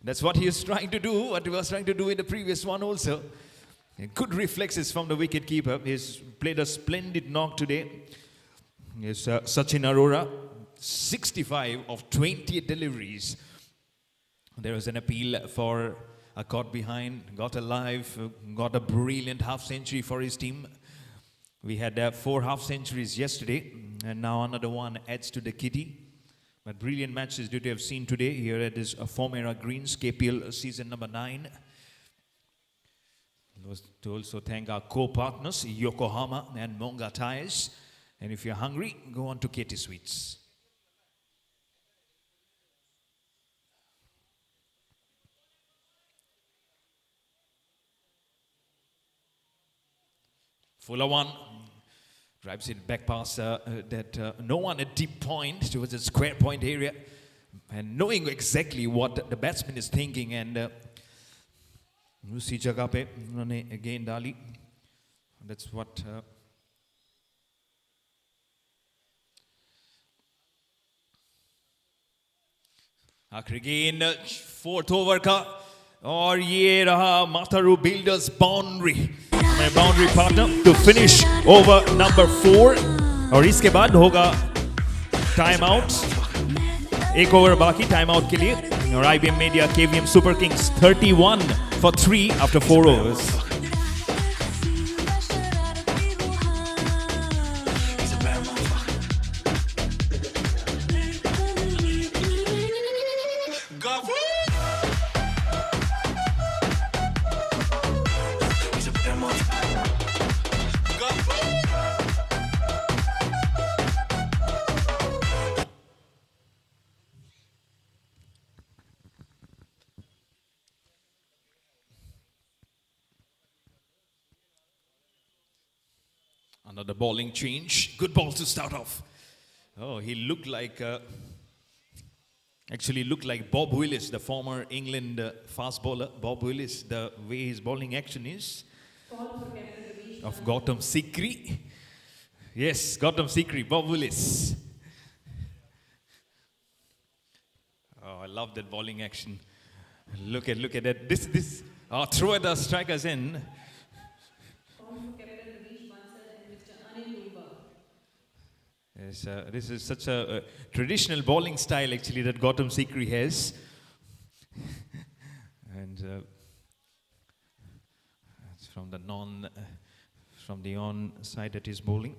That's what he is trying to do, what he was trying to do in the previous one also. Good reflexes from the wicket keeper. He's played a splendid knock today. Yes, Sachin Arora, 65 of 20 deliveries. There was an appeal for a caught behind, got alive, got a brilliant half century for his team. We had 4 half centuries yesterday, and now another one adds to the kitty. But brilliant matches did you have seen today here at this Formera Greens KPL season number 9. To also thank our co-partners Yokohama and Monga Tires. And if you're hungry, go on to Katie Sweets. Fuller one. Drives it back past that no one at deep point towards the square point area. and knowing exactly what the batsman is thinking, and उसी जगह पे उन्होंने गेंद डाली. That's what आखिरी गेंद fourth over का, और ये रहा Matharu builders boundary partner to finish over number 4. और इसके बाद होगा टाइम आउट. एक ओवर बाकी टाइम आउट के लिए. और IBM Media KVM Super Kings 31 for 3 after 4 overs. Another bowling change. Good ball to start off. Oh, he looked like, actually looked like Bob Willis, the former England fast bowler. Bob Willis, the way his bowling action is. Of Gautam Sikri. Yes, Gautam Sikri, Bob Willis. Oh, I love that bowling action. Look at that. This throw at the strikers in. Yes, this is such a traditional bowling style actually that Gautam Sikri has. And it's from the on side that he's bowling.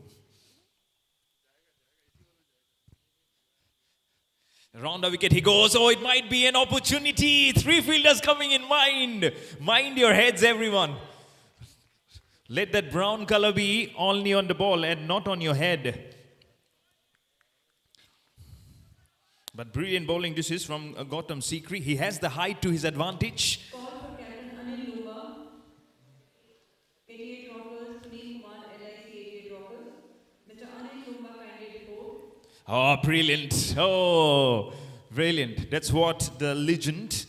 Around the wicket he goes. Oh, it might be an opportunity. 3 fielders coming in mind. Mind your heads, everyone. Let that brown color be only on the ball and not on your head. But brilliant bowling this is from Gautam Sikri. He has the height to his advantage. Call for Captain Anil Lumba. 88 Rockers, Sunil Kumar, LIC 88 Rockers. Mr. Anil Lumba, kindly report. Oh, brilliant. Oh, brilliant. That's what the legend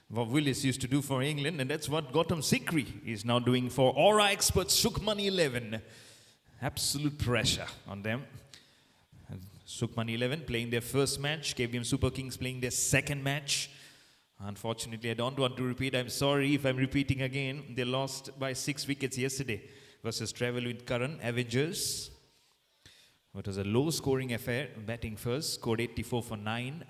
Bob Willis used to do for England, and that's what Gautam Sikri is now doing for Aura Experts Sukhmani 11. Absolute pressure on them. Sukhmani 11 playing their first match. KVM Super Kings playing their second match. Unfortunately, I don't want to repeat. I'm sorry if I'm repeating again. They lost by 6 wickets yesterday versus Travel with Karan Avengers. It was a low-scoring affair. Batting first, scored 84 for 9.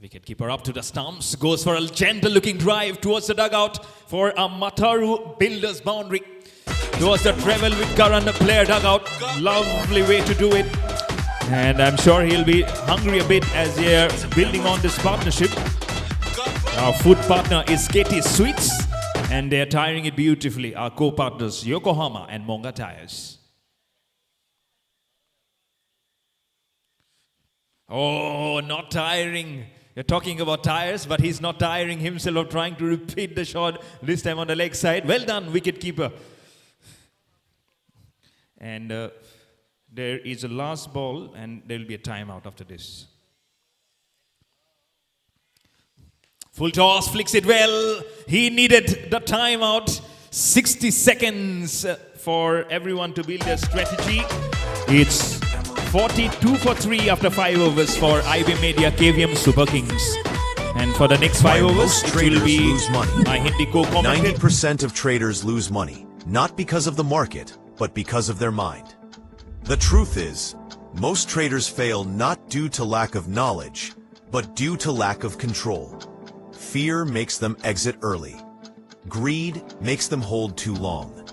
Wicketkeeper up to the stumps, goes for a gentle looking drive towards the dugout for a Mataru Builders boundary. Towards the Travel with Karan player dugout. Lovely way to do it. And I'm sure he'll be hungry a bit as they're building on this partnership. Our food partner is Katie Sweets, and they're tiring it beautifully. Our co-partners Yokohama and Monga Tires. Oh, not tiring. You're talking about tires, but he's not tiring himself of trying to repeat the shot, this time on the leg side. Well done, wicketkeeper. And there is a last ball, and there will be a timeout after this. Full toss, flicks it well. He needed the timeout. 60 seconds for everyone to build their strategy. It's 42 for 3 after 5 overs for IBM Media KVM Super Kings. And for the next 5 overs, Most it traders will be lose money. my Hindi co-commentator. 90% of traders lose money, not because of the market, but because of their mind. The truth is, most traders fail not due to lack of knowledge, but due to lack of control. Fear makes them exit early. Greed makes them hold too long.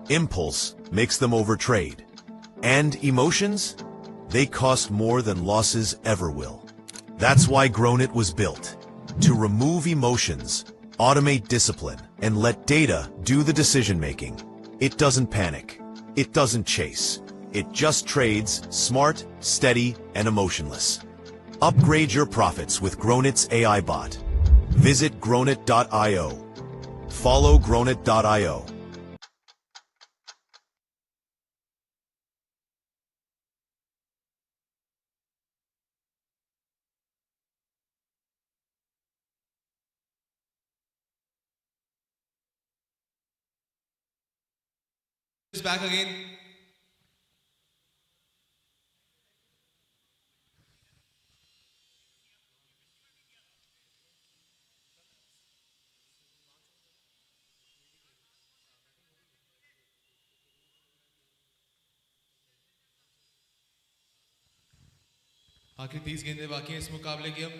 Impulse makes them overtrade. And emotions? They cost more than losses ever will. That's why Grownit was built. To remove emotions, automate discipline, and let data do the decision-making. It doesn't panic. It doesn't chase. It just trades, smart, steady, and emotionless. Upgrade your profits with Grownit's AI bot. Visit grownit.io. Follow Grownit.io. Is back again. आखिर 30 गेंदें बाकी हैं इस मुकाबले की अब।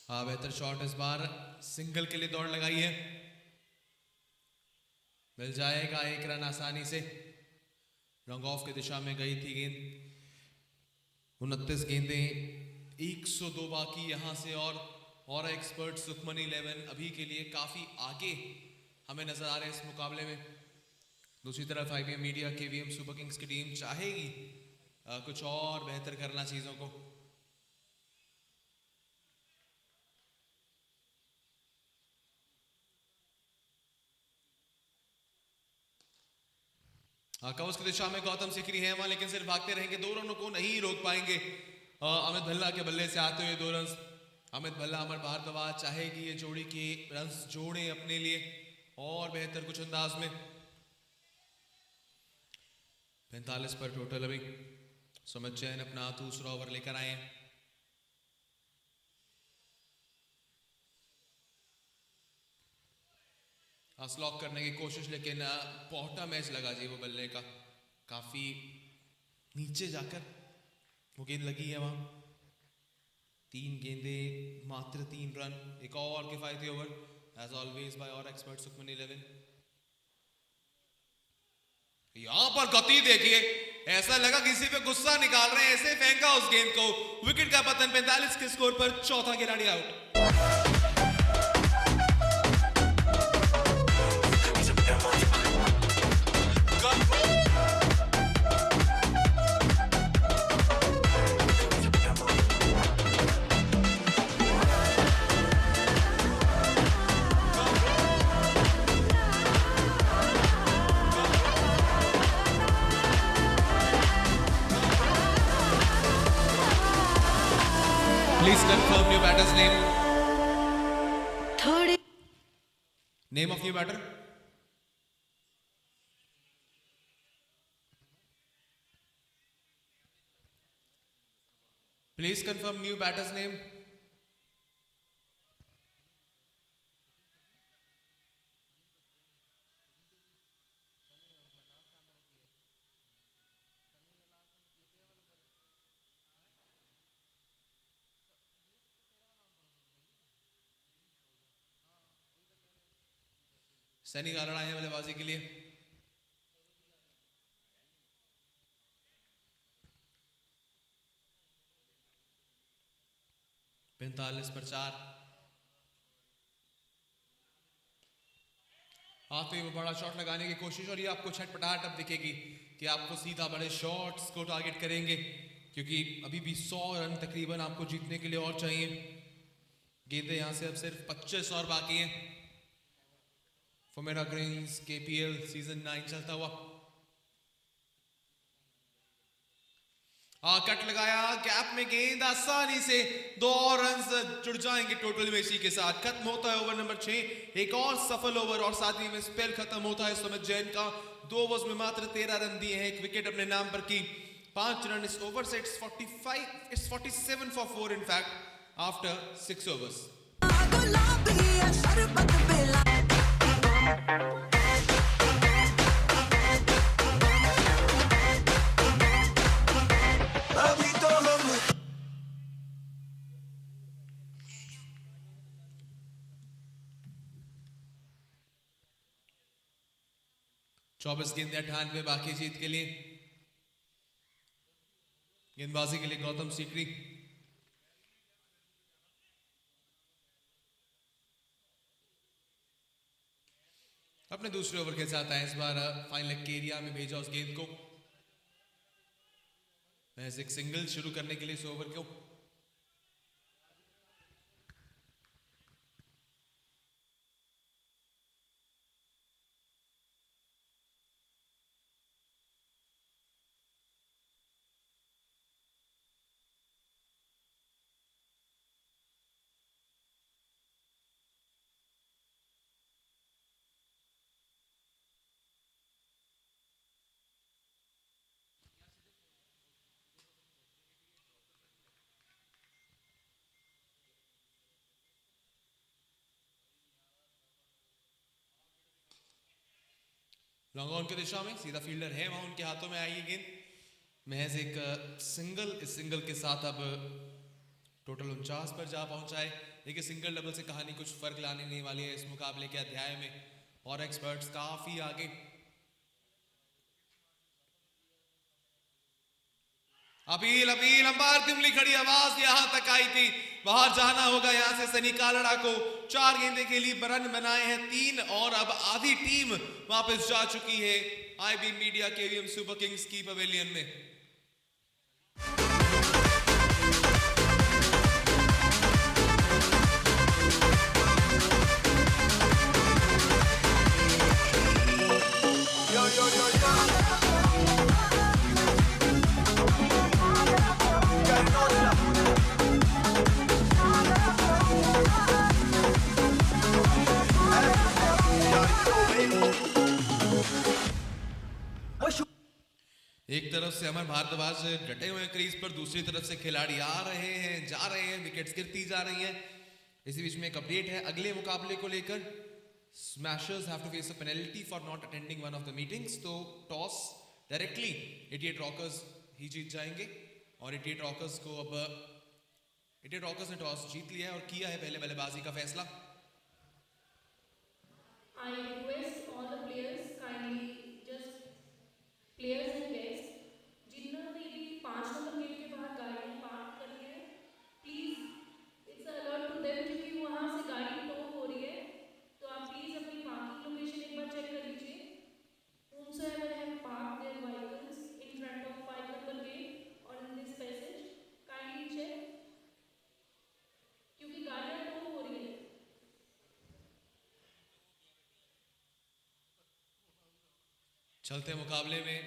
हाँ, बेहतर शॉट इस बार, सिंगल के लिए दौड़ लगाई है, मिल जाएगा एक रन आसानी से। रंग ऑफ की दिशा में गई थी गेंद। 29 गेंदें, 102 बाकी यहां से, और एक्सपर्ट सुखमनी 11 अभी के लिए काफी आगे हमें नजर आ रहे हैं इस मुकाबले में। दूसरी तरफ IPM media KVM super Kings की टीम चाहेगी कुछ और बेहतर करना चीजों को। कवच की दिशा में गौतम सीकरी है वहां, लेकिन सिर्फ भागते रहेंगे, 2 रनों को नहीं रोक पाएंगे। अमित भल्ला के बल्ले से आते हुए 2 रन। अमित भल्ला अमर भारद्वाज चाहेगी ये जोड़ी के रन जोड़े अपने लिए और बेहतर कुछ अंदाज में। 45 पर टोटल अभी। सुमित जैन अपना दूसरा ओवर लेकर आए हैं। स्लॉक करने की कोशिश, लेकिन बॉटम मैच लगा जी वो बल्ले का, काफी नीचे जाकर वो गेंद लगी है वहां। 3 गेंदे, मात्र 3 रन, एक और किफायती ओवर एज ऑलवेज बाय और एक्सपर्ट सुखमनी 11। यहां पर गति देखिए, ऐसा लगा किसी पे गुस्सा निकाल रहे हैं, ऐसे फेंका उस गेंद को। विकेट का पतन, 45 के स्कोर पर चौथा खिलाड़ी out. Please confirm your batter's name. Name of your batter? Please confirm new batter's name. Saini Galar आए हैं बल्लेबाजी के लिए। पैंतालीस पर 4। आते हुए बड़ा शॉट लगाने की कोशिश, और ये आपको छटपटाहट अब दिखेगी कि आपको सीधा बड़े शॉट्स को टारगेट करेंगे, क्योंकि अभी भी 100 रन तकरीबन आपको जीतने के लिए और चाहिए। गेंदें यहां से अब सिर्फ 25 और बाकी हैं। फॉर्मेरा ग्रीन्स केपीएल सीजन 9 चलता हुआ। कट लगाया, गैप में गेंद, आसानी से 2 और रन जुड़ जाएंगे टोटल में इसी के साथ। खत्म होता है ओवर नंबर 6, एक और सफल ओवर और साथ ही में स्पेल खत्म होता है सुमित जैन का। 2 ओवर्स में मात्र 13 रन दिए हैं, 1 विकेट अपने नाम पर की, 5 रन इस ओवर से। It's 47 for 4 in fact after 6 overs. अभी तो हम 24 गेंदें 98 बाकी जीत के लिए। गेंदबाजी के लिए गौतम सीकरी। अपने दूसरे ओवर के साथ आए। इस बार फाइन लेग के एरिया में भेजा उस गेंद को, महज एक सिंगल शुरू करने के लिए इस ओवर को। लॉन्ग ऑन की दिशा में सीधा फील्डर है वहां, उनके हाथों में आई ये गेंद, महज एक सिंगल। इस सिंगल के साथ अब टोटल 49 पर जा पहुंचा है। देखिए सिंगल डबल से कहानी कुछ फर्क लाने नहीं वाली है इस मुकाबले के अध्याय में, और एक्सपर्ट्स काफी आगे। अपील अपील, अंपायर की उंगली खड़ी, आवाज यहां तक आई थी, बाहर जाना होगा यहां से सनी कालड़ा को। 4 गेंदे के लिए रन बनाए हैं 3, और अब आधी टीम वापस जा चुकी है IB media KVM super Kings की पवेलियन में। Yo, yo, yo, yo. एक तरफ से अमर भारद्वाज डटे हुए क्रीज पर, दूसरी तरफ से खिलाड़ी आ रहे हैं, जा रहे हैं, विकेट्स गिरती जा रही हैं। इसी बीच में एक अपडेट है अगले मुकाबले को लेकर। Smashers have to face a penalty for not attending one of the meetings. तो टॉस डायरेक्टली 88 रॉकर्स ही जीत जाएंगे, और 88 रॉकर्स को अब 88 रॉकर्स ने टॉस जीत लिया है और किया है पहले बल्लेबाजी का फैसला। I request all the players kindly just players and guests जिन्होंने भी 5 नंबर गेट के बाहर गाड़ियाँ पार्क करी है, please it's alert to them, क्योंकि वहाँ से गाड़ी टो हो रही है। तो आप प्लीज अपनी पार्किंग लोकेशन एक बार चेक कर लीजिए। Whomsoever have parked their vehicles in front of 5 number gate or in this passage, kindly check, क्योंकि गाड़ियाँ टो हो रही है। चलते मुकाबले में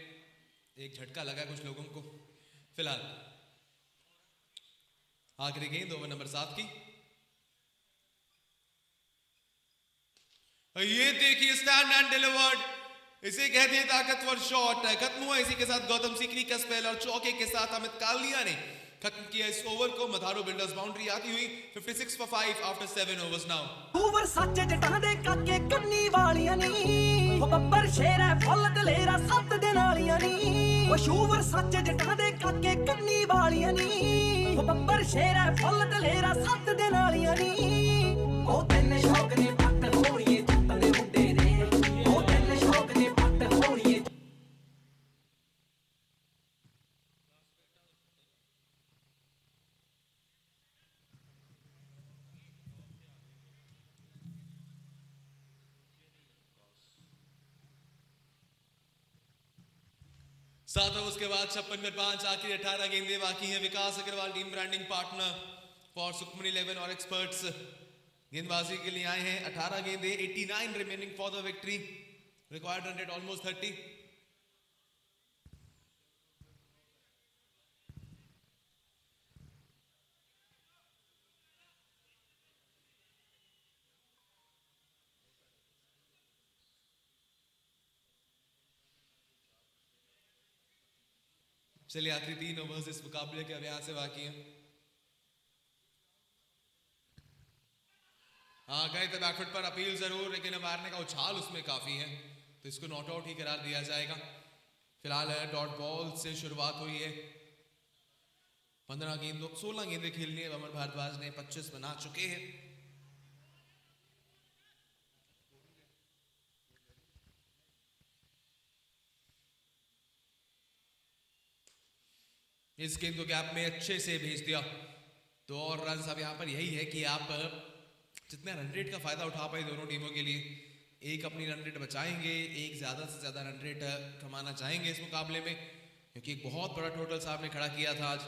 एक झटका लगा कुछ लोगों को। फिलहाल आखिरी गेंद ओवर नंबर 7 की। ये देखिए स्टैंड एंड डिलीवर्ड, इसे कहते हैं ताकतवर शॉट। खत्म हुआ इसी के साथ गौतम सीकरी का स्पेल, और चौके के साथ अमित कालिया ने खत्म किया इस ओवर को। मधारो बिल्डर्स बाउंड्री आती हुई 56 for 5 after 7 overs now। Over सੱਚ ਜਟਾਂ ਦੇ ਕਾਕੇ ਕੰਨੀ ਵਾਲੀਆਂ ਨੀ, ਉਹ ਬੱਬਰ ਸ਼ੇਰ ਹੈ ਫੁੱਲ ਦਲੇਰਾ 7 ਦਿਨ ਵਾਲੀਆਂ ਨੀ। ਉਹ ਸ਼ੂਵਰ ਸੱਚ ਜਟਾਂ ਦੇ ਕਾਕੇ ਕੰਨੀ ਵਾਲੀਆਂ ਨੀ, ਉਹ ਬੱਬਰ ਸ਼ੇਰ ਹੈ ਫੁੱਲ ਦਲੇਰਾ 7 ਦਿਨ ਵਾਲੀਆਂ ਨੀ। ਉਹ ਤੈਨੇ ਸ਼ੌਕ ਨੇ ਪੱਟ ਹੋਣੀਏ ਜੱਟ ਦੇ ਮੁੰਡੇ ਨੇ, ਉਹ ਤੈਨੇ ਸ਼ੌਕ ਨੇ ਪੱਟ ਹੋਣੀਏ। सात ओवर्स के बाद 56 में 5, आखिरी 18 गेंदें बाकी हैं। Vikas Agarwal team branding partner for Sukhmani 11 और एक्सपर्ट्स गेंदबाजी के लिए आए हैं। 18 गेंदें, 89 remaining for the victory, required run rate almost 30। चलिए आखिरी 3 ओवर्स इस मुकाबले के अब यहां से बाकी हैं। हाँ गए थे बैकफुट पर, अपील जरूर, लेकिन मारने का उछाल उसमें काफी है, तो इसको नॉट आउट ही करार दिया जाएगा। फिलहाल डॉट बॉल से शुरुआत हुई है। 15 गेंदों 16 गेंदें खेलनी है। अमर भारद्वाज ने 25 बना चुके हैं। इस गेंद को गैप में अच्छे से भेज दिया, तो और रन अब यहाँ पर यही है कि आप जितने रन रेट का फायदा उठा पाए दोनों टीमों के लिए। एक अपनी रन रेट बचाएंगे, एक ज़्यादा से ज़्यादा रन रेट कमाना चाहेंगे इस मुकाबले में, क्योंकि एक बहुत बड़ा टोटल साहब ने खड़ा किया था आज।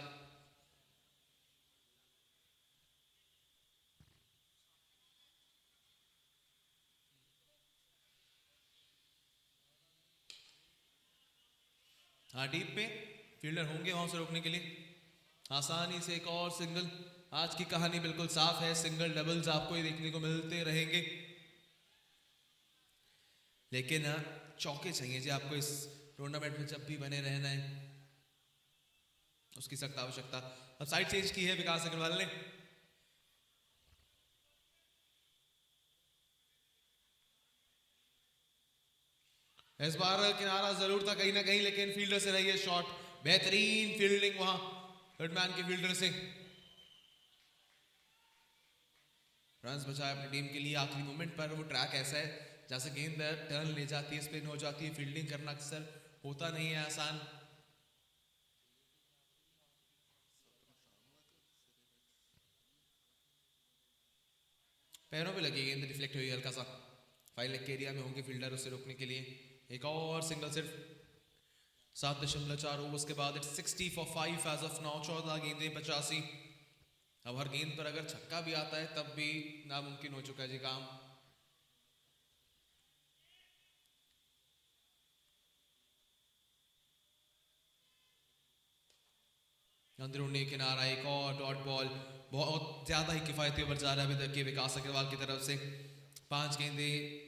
हाँ, डीप पे फील्डर होंगे वहां से रोकने के लिए। आसानी से एक और सिंगल। आज की कहानी बिल्कुल साफ है, सिंगल डबल्स आपको ये देखने को मिलते रहेंगे, लेकिन चौके चाहिए जी आपको इस टूर्नामेंट में जब भी बने रहना है, उसकी सख्त आवश्यकता। अब साइड चेंज की है विकास अग्रवाल ने। इस बार किनारा जरूर था कहीं ना कहीं, लेकिन फील्डर से रही है शॉट, बेहतरीन फील्डिंग वहां थर्डमैन के फील्डर से। रन्स बचाए अपनी टीम के लिए आखिरी मोमेंट पर। वो ट्रैक ऐसा है जैसे गेंद टर्न ले जाती है, स्पिन हो जाती है, फील्डिंग करना अक्सर होता नहीं है आसान। पैरों पे लगी गेंद, रिफ्लेक्ट हुई हल्का सा, फाइल लेग के एरिया में होंगे फील्डर उसे रोकने के लिए। एक और सिंगल सिर्फ 7.4 ओवर्स के बाद। It's 60 for 5 as of now. 14 गेंदें 85। अब हर गेंद पर अगर छक्का भी आता है तब भी नामुमकिन हो चुका है जी काम। अंदरूनी किनारा, एक और डॉट बॉल, बहुत ज्यादा ही किफायती ओवर जा रहा है अभी तक के विकास अग्रवाल की तरफ से। 5 गेंदें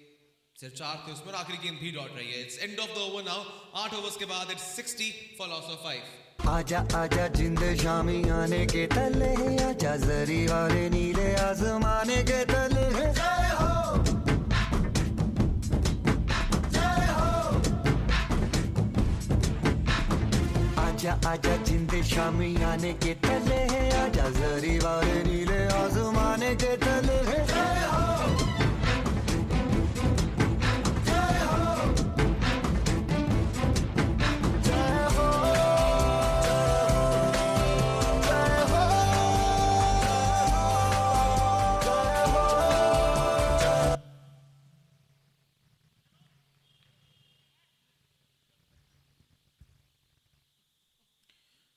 सिर्फ 4 थे उसमें, आखिरी गेंद भी डॉट रही है। It's end of the over now. 8 overs के बाद इट्स 60 for loss of 5। आजा आजा जिंद शामी आने के तले, आजा जरी वाले नीले आसमाने के तले। जय हो जय हो। आजा आजा जिंद शामी आने के तले, आजा जरी वाले नीले आसमाने के तले। जय हो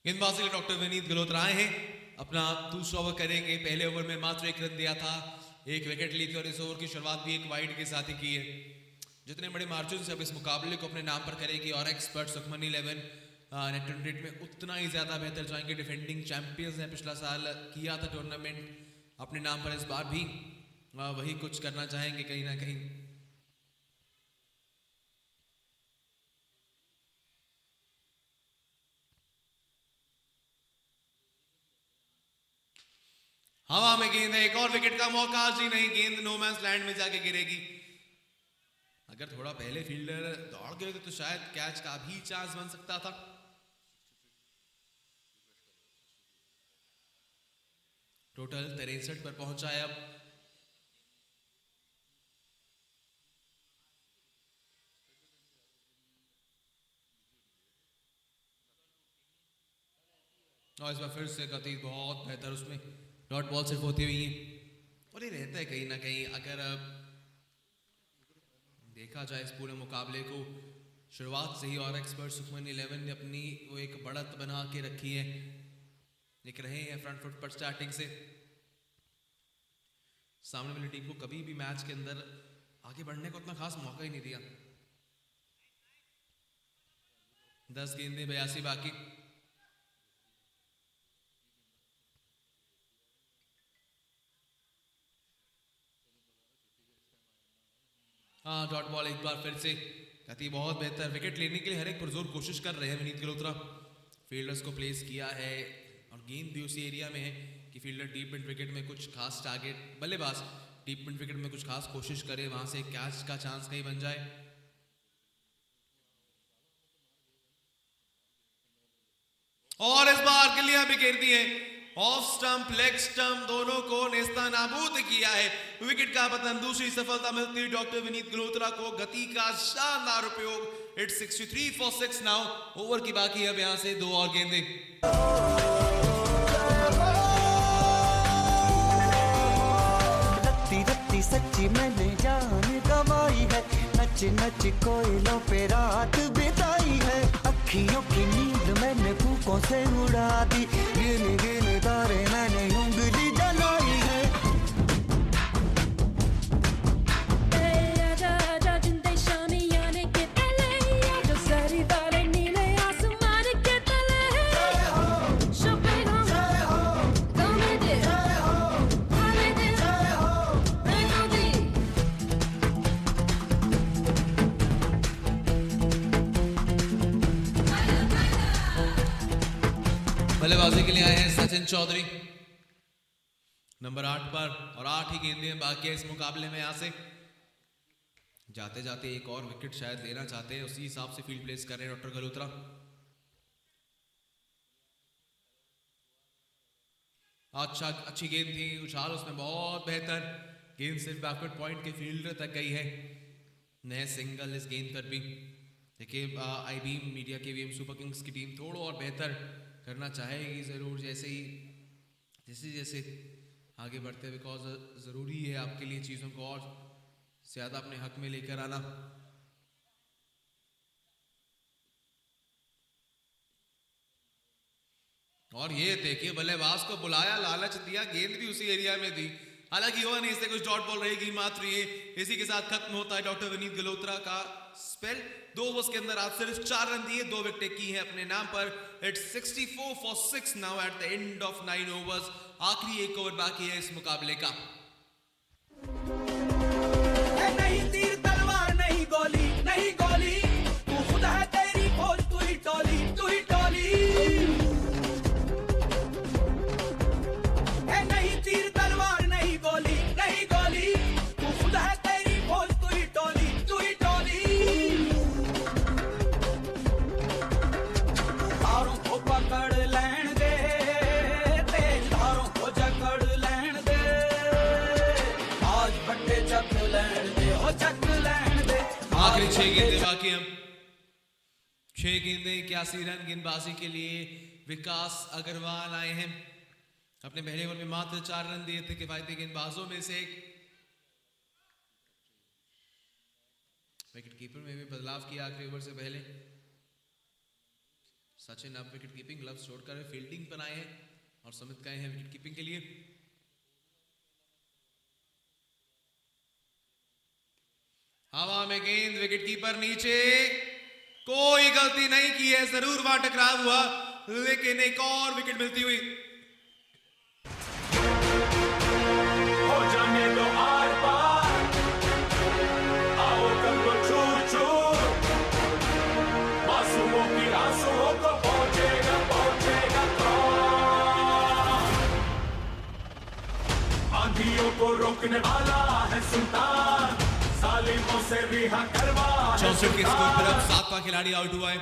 गेंदबाजी डॉक्टर विनीत गल्होत्रा आए हैं, अपना दूसरा ओवर करेंगे। पहले ओवर में मात्र 1 रन दिया था, 1 विकेट ली थी और इस ओवर की शुरुआत भी एक वाइड के साथ ही की है। जितने बड़े मार्जिन से अब इस मुकाबले को अपने नाम पर करेगी और expert Sukhmani 11 net run rate में उतना ही ज्यादा बेहतर जाएंगे। डिफेंडिंग चैंपियंस ने पिछला साल किया था टूर्नामेंट अपने नाम पर, इस बार भी वही कुछ करना चाहेंगे कहीं ना कहीं। हवा में गेंद है, एक और विकेट का मौका। जी नहीं, गेंद नो मैंस लैंड में जाके गिरेगी। अगर थोड़ा पहले फील्डर दौड़ गए तो शायद कैच का भी चांस बन सकता था। टोटल 63 पर पहुंचा है अब। और इस बार फिर से गति बहुत बेहतर, उसमें डॉट बॉल सिर्फ होती हुई और ये रहता है कहीं ना कहीं। अगर देखा जाए इस पूरे मुकाबले को शुरुआत से ही और एक्सपर्ट सुखमनी 11 ने अपनी वो एक बढ़त बना के रखी है, लिख रहे हैं फ्रंट फुट पर स्टार्टिंग से। सामने वाली टीम को कभी भी मैच के अंदर आगे बढ़ने को उतना खास मौका ही नहीं दिया। 10 गेंदें 82 बाकी। हाँ, डॉट बॉल एक बार फिर से। गति बहुत बेहतर, विकेट लेने के लिए हर एक पुरजोर कोशिश कर रहे हैं विनीत गल्होत्रा। फील्डर्स को प्लेस किया है और गेंद भी उसी एरिया में है कि फील्डर डीप मिड विकेट में कुछ खास टारगेट, बल्लेबाज डीप मिड विकेट में कुछ खास कोशिश करे, वहां से कैच का चांस कहीं बन जाए। और इस बार गिल्लियां भी घेर दी है। ऑफ स्टंप, लेग स्टंप दोनों को नेस्ता नाबूद किया है। विकेट का पतन, दूसरी सफलता मिलती है डॉक्टर विनीत गल्होत्रा को। गति का शानदार उपयोग। It's 63 for 6 now. ओवर की बाकी अब यहां से 2 और गेंदें। रत्ती रत्ती सच्ची मैंने जान गवाई है, नच नच कोयलों पे रात बिताई है, अखियों की नींद मैंने फूकों से उड़ा दी, गिन गिन तारे मैंने उंगली जलाई है। आजा आजा जिंदे शामियाने के तले, जो सारी वाले नीले आसमान के तले है। शोपे गम गमे दे खाने दे मैं कभी बल्लेबाजी के लिए आए हैं सचिन चौधरी नंबर 8 पर, और 8 ही गेंदें बाकी है इस मुकाबले में। यहां से जाते जाते एक और विकेट शायद लेना चाहते हैं, उसी हिसाब से फील्ड प्लेस कर रहे हैं डॉक्टर गलोत्रा। अच्छा अच्छी गेंद थी, उछाल उसमें बहुत बेहतर, गेंद सिर्फ बैकवर्ड पॉइंट के फील्डर तक गई है, नए सिंगल इस गेंद पर भी। देखिए आईबी मीडिया के वीएम सुपर किंग्स की टीम थोड़ा और बेहतर करना चाहेगी ज़रूर, जैसे जैसे आगे बढ़ते, बिकॉज ज़रूरी है आपके लिए चीज़ों को और ज़्यादा अपने हक में लेकर आना। और ये देखिए बल्लेबाज को बुलाया, लालच दिया, गेंद भी उसी एरिया में दी, हालांकि हुआ नहीं, इससे कुछ डॉट बॉल रहेगी मात्र ये। इसी के साथ खत्म होता है डॉक्टर विनीत गलोत्रा का स्पेल। 2 ओवर्स के अंदर आप सिर्फ 4 रन दिए, 2 विकेटें की हैं अपने नाम पर। It's 64 for 6 now at the end of 9 overs. आखिरी 1 ओवर बाकी है इस मुकाबले का। नहीं तीर तलवार नहीं गोली, नहीं गोली, तू खुद है तेरी खोज, तू ही टोली, तू ही टोली। नहीं तीर तलवार नहीं गोली, नहीं गोली, तू खुद है तेरी खोज, तू ही टोली, तू ही टोली। धारों को पकड़ लेन दे, तेज धारों को जकड़ लेन दे, आज बट्टे चक लेन दे, हो चक लेन दे। आखिरी 6 गेंदें बाकी हैं, 6 गेंदें 81 रन गेंदबाजी के लिए। विकास अग्रवाल आए हैं, अपने पहले ओवर में मात्र 4 रन दिए थे किफायती गेंदबाजों में से एक। विकेट कीपर में भी बदलाव किया आखिरी ओवर से पहले। सचिन अब विकेट कीपिंग ग्लव्स छोड़कर फील्डिंग पर आए हैं, और सुमित गए हैं विकेट कीपिंग के लिए। हवा में गेंद, विकेट कीपर नीचे, कोई गलती नहीं की है, जरूर वहां टकराव हुआ, लेकिन एक और विकेट मिलती हुई। हो जाने दो आर पार, आओ कर दो चूर चूर, मासूमों की आंसुओं को पहुंचेगा पहुंचेगा कौन? आंधियों को रोकने वाला है सुल्तान, सालिमों से रिहा करवा। 64 के स्कोर पर अब 7वां खिलाड़ी आउट हुआ है।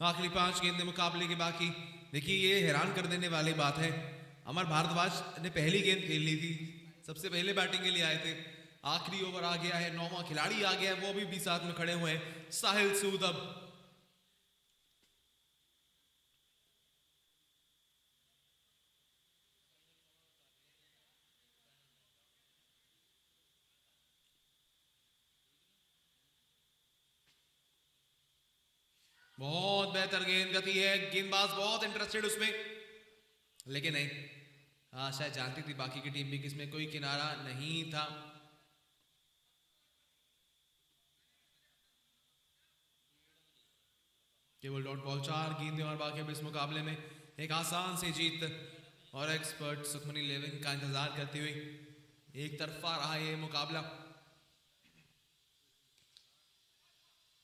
आखिरी 5 गेंदें मुकाबले की बाकी। देखिए ये हैरान कर देने वाली बात है, अमर भारद्वाज ने पहली गेंद खेल ली थी, सबसे पहले बैटिंग के लिए आए थे, आखिरी ओवर आ गया है, 9वां खिलाड़ी आ गया है, वो भी साथ में खड़े हुए हैं, साहिल सूद। अब बहुत बेहतर गेंद गति है, गेंदबाज बहुत इंटरेस्टेड उसमें, लेकिन नहीं, शायद जानती थी बाकी की टीम भी कि इसमें कोई किनारा नहीं था। केवल डॉट बॉल 4 गेंदें और बाकी अब इस मुकाबले में एक आसान सी जीत और एक्सपर्ट सुखमनी लेविंग का इंतजार करती हुई एक तरफा रहा ये मुकाबला।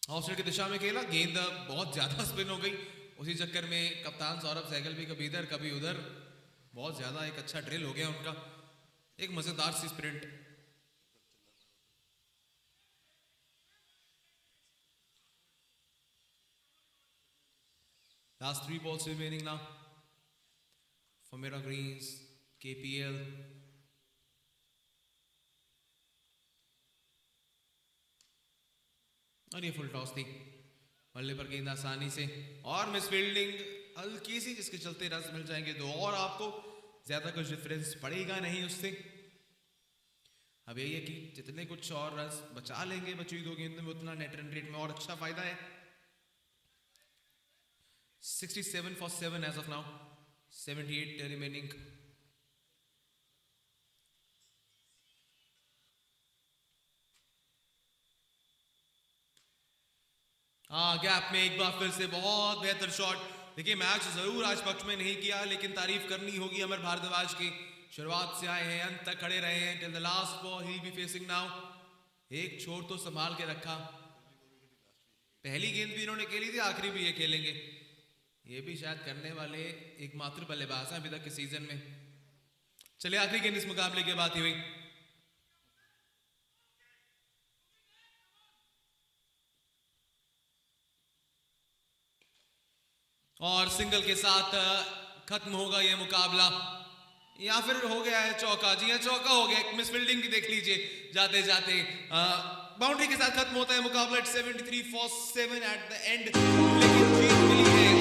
ऑफसाइड की दिशा में खेला, गेंद बहुत ज्यादा स्पिन हो गई, उसी चक्कर में कप्तान सौरभ सहगल भी कभी इधर कभी उधर, बहुत ज्यादा एक अच्छा ड्रिल हो गया उनका, एक मजेदार सी sprint. Last 3 balls remaining now for Mira Greens, KPL. और ये फुल टॉस थी, बल्ले पर गेंद आसानी से और मिस फील्डिंग हल्की सी, जिसके चलते रन मिल जाएंगे 2 और आपको, ज्यादा कुछ डिफरेंस पड़ेगा नहीं उससे। अब यही है कि जितने कुछ और रन बचा लेंगे बची 2 गेंदों में उतना नेट रन रेट में और अच्छा फायदा है. 67 for 7 as of now. 78 remaining. Gap में एक बार फिर से बहुत बेहतर शॉट. देखिए मैच जरूर आज पक्ष में नहीं किया लेकिन तारीफ करनी होगी अमर भारद्वाज की. शुरुआत से आए हैं, अंत तक खड़े रहे हैं. Till the last ball he be facing now. एक छोर तो संभाल के रखा. पहली गेंद भी इन्होंने खेली थी, आखिरी भी ये खेलेंगे. ये भी शायद करने वाले एकमात्र बल्लेबाज हैं अभी तक के सीजन में. चलिए आखिरी गेंद इस मुकाबले के बाद ही हुई. और सिंगल के साथ खत्म होगा ये मुकाबला या फिर हो गया है चौका. जी हाँ चौका हो गया. एक मिस फील्डिंग की देख लीजिए जाते जाते. बाउंड्री के साथ खत्म होता है मुकाबला. 73 for 7 एट द एंड. लेकिन जीत मिली है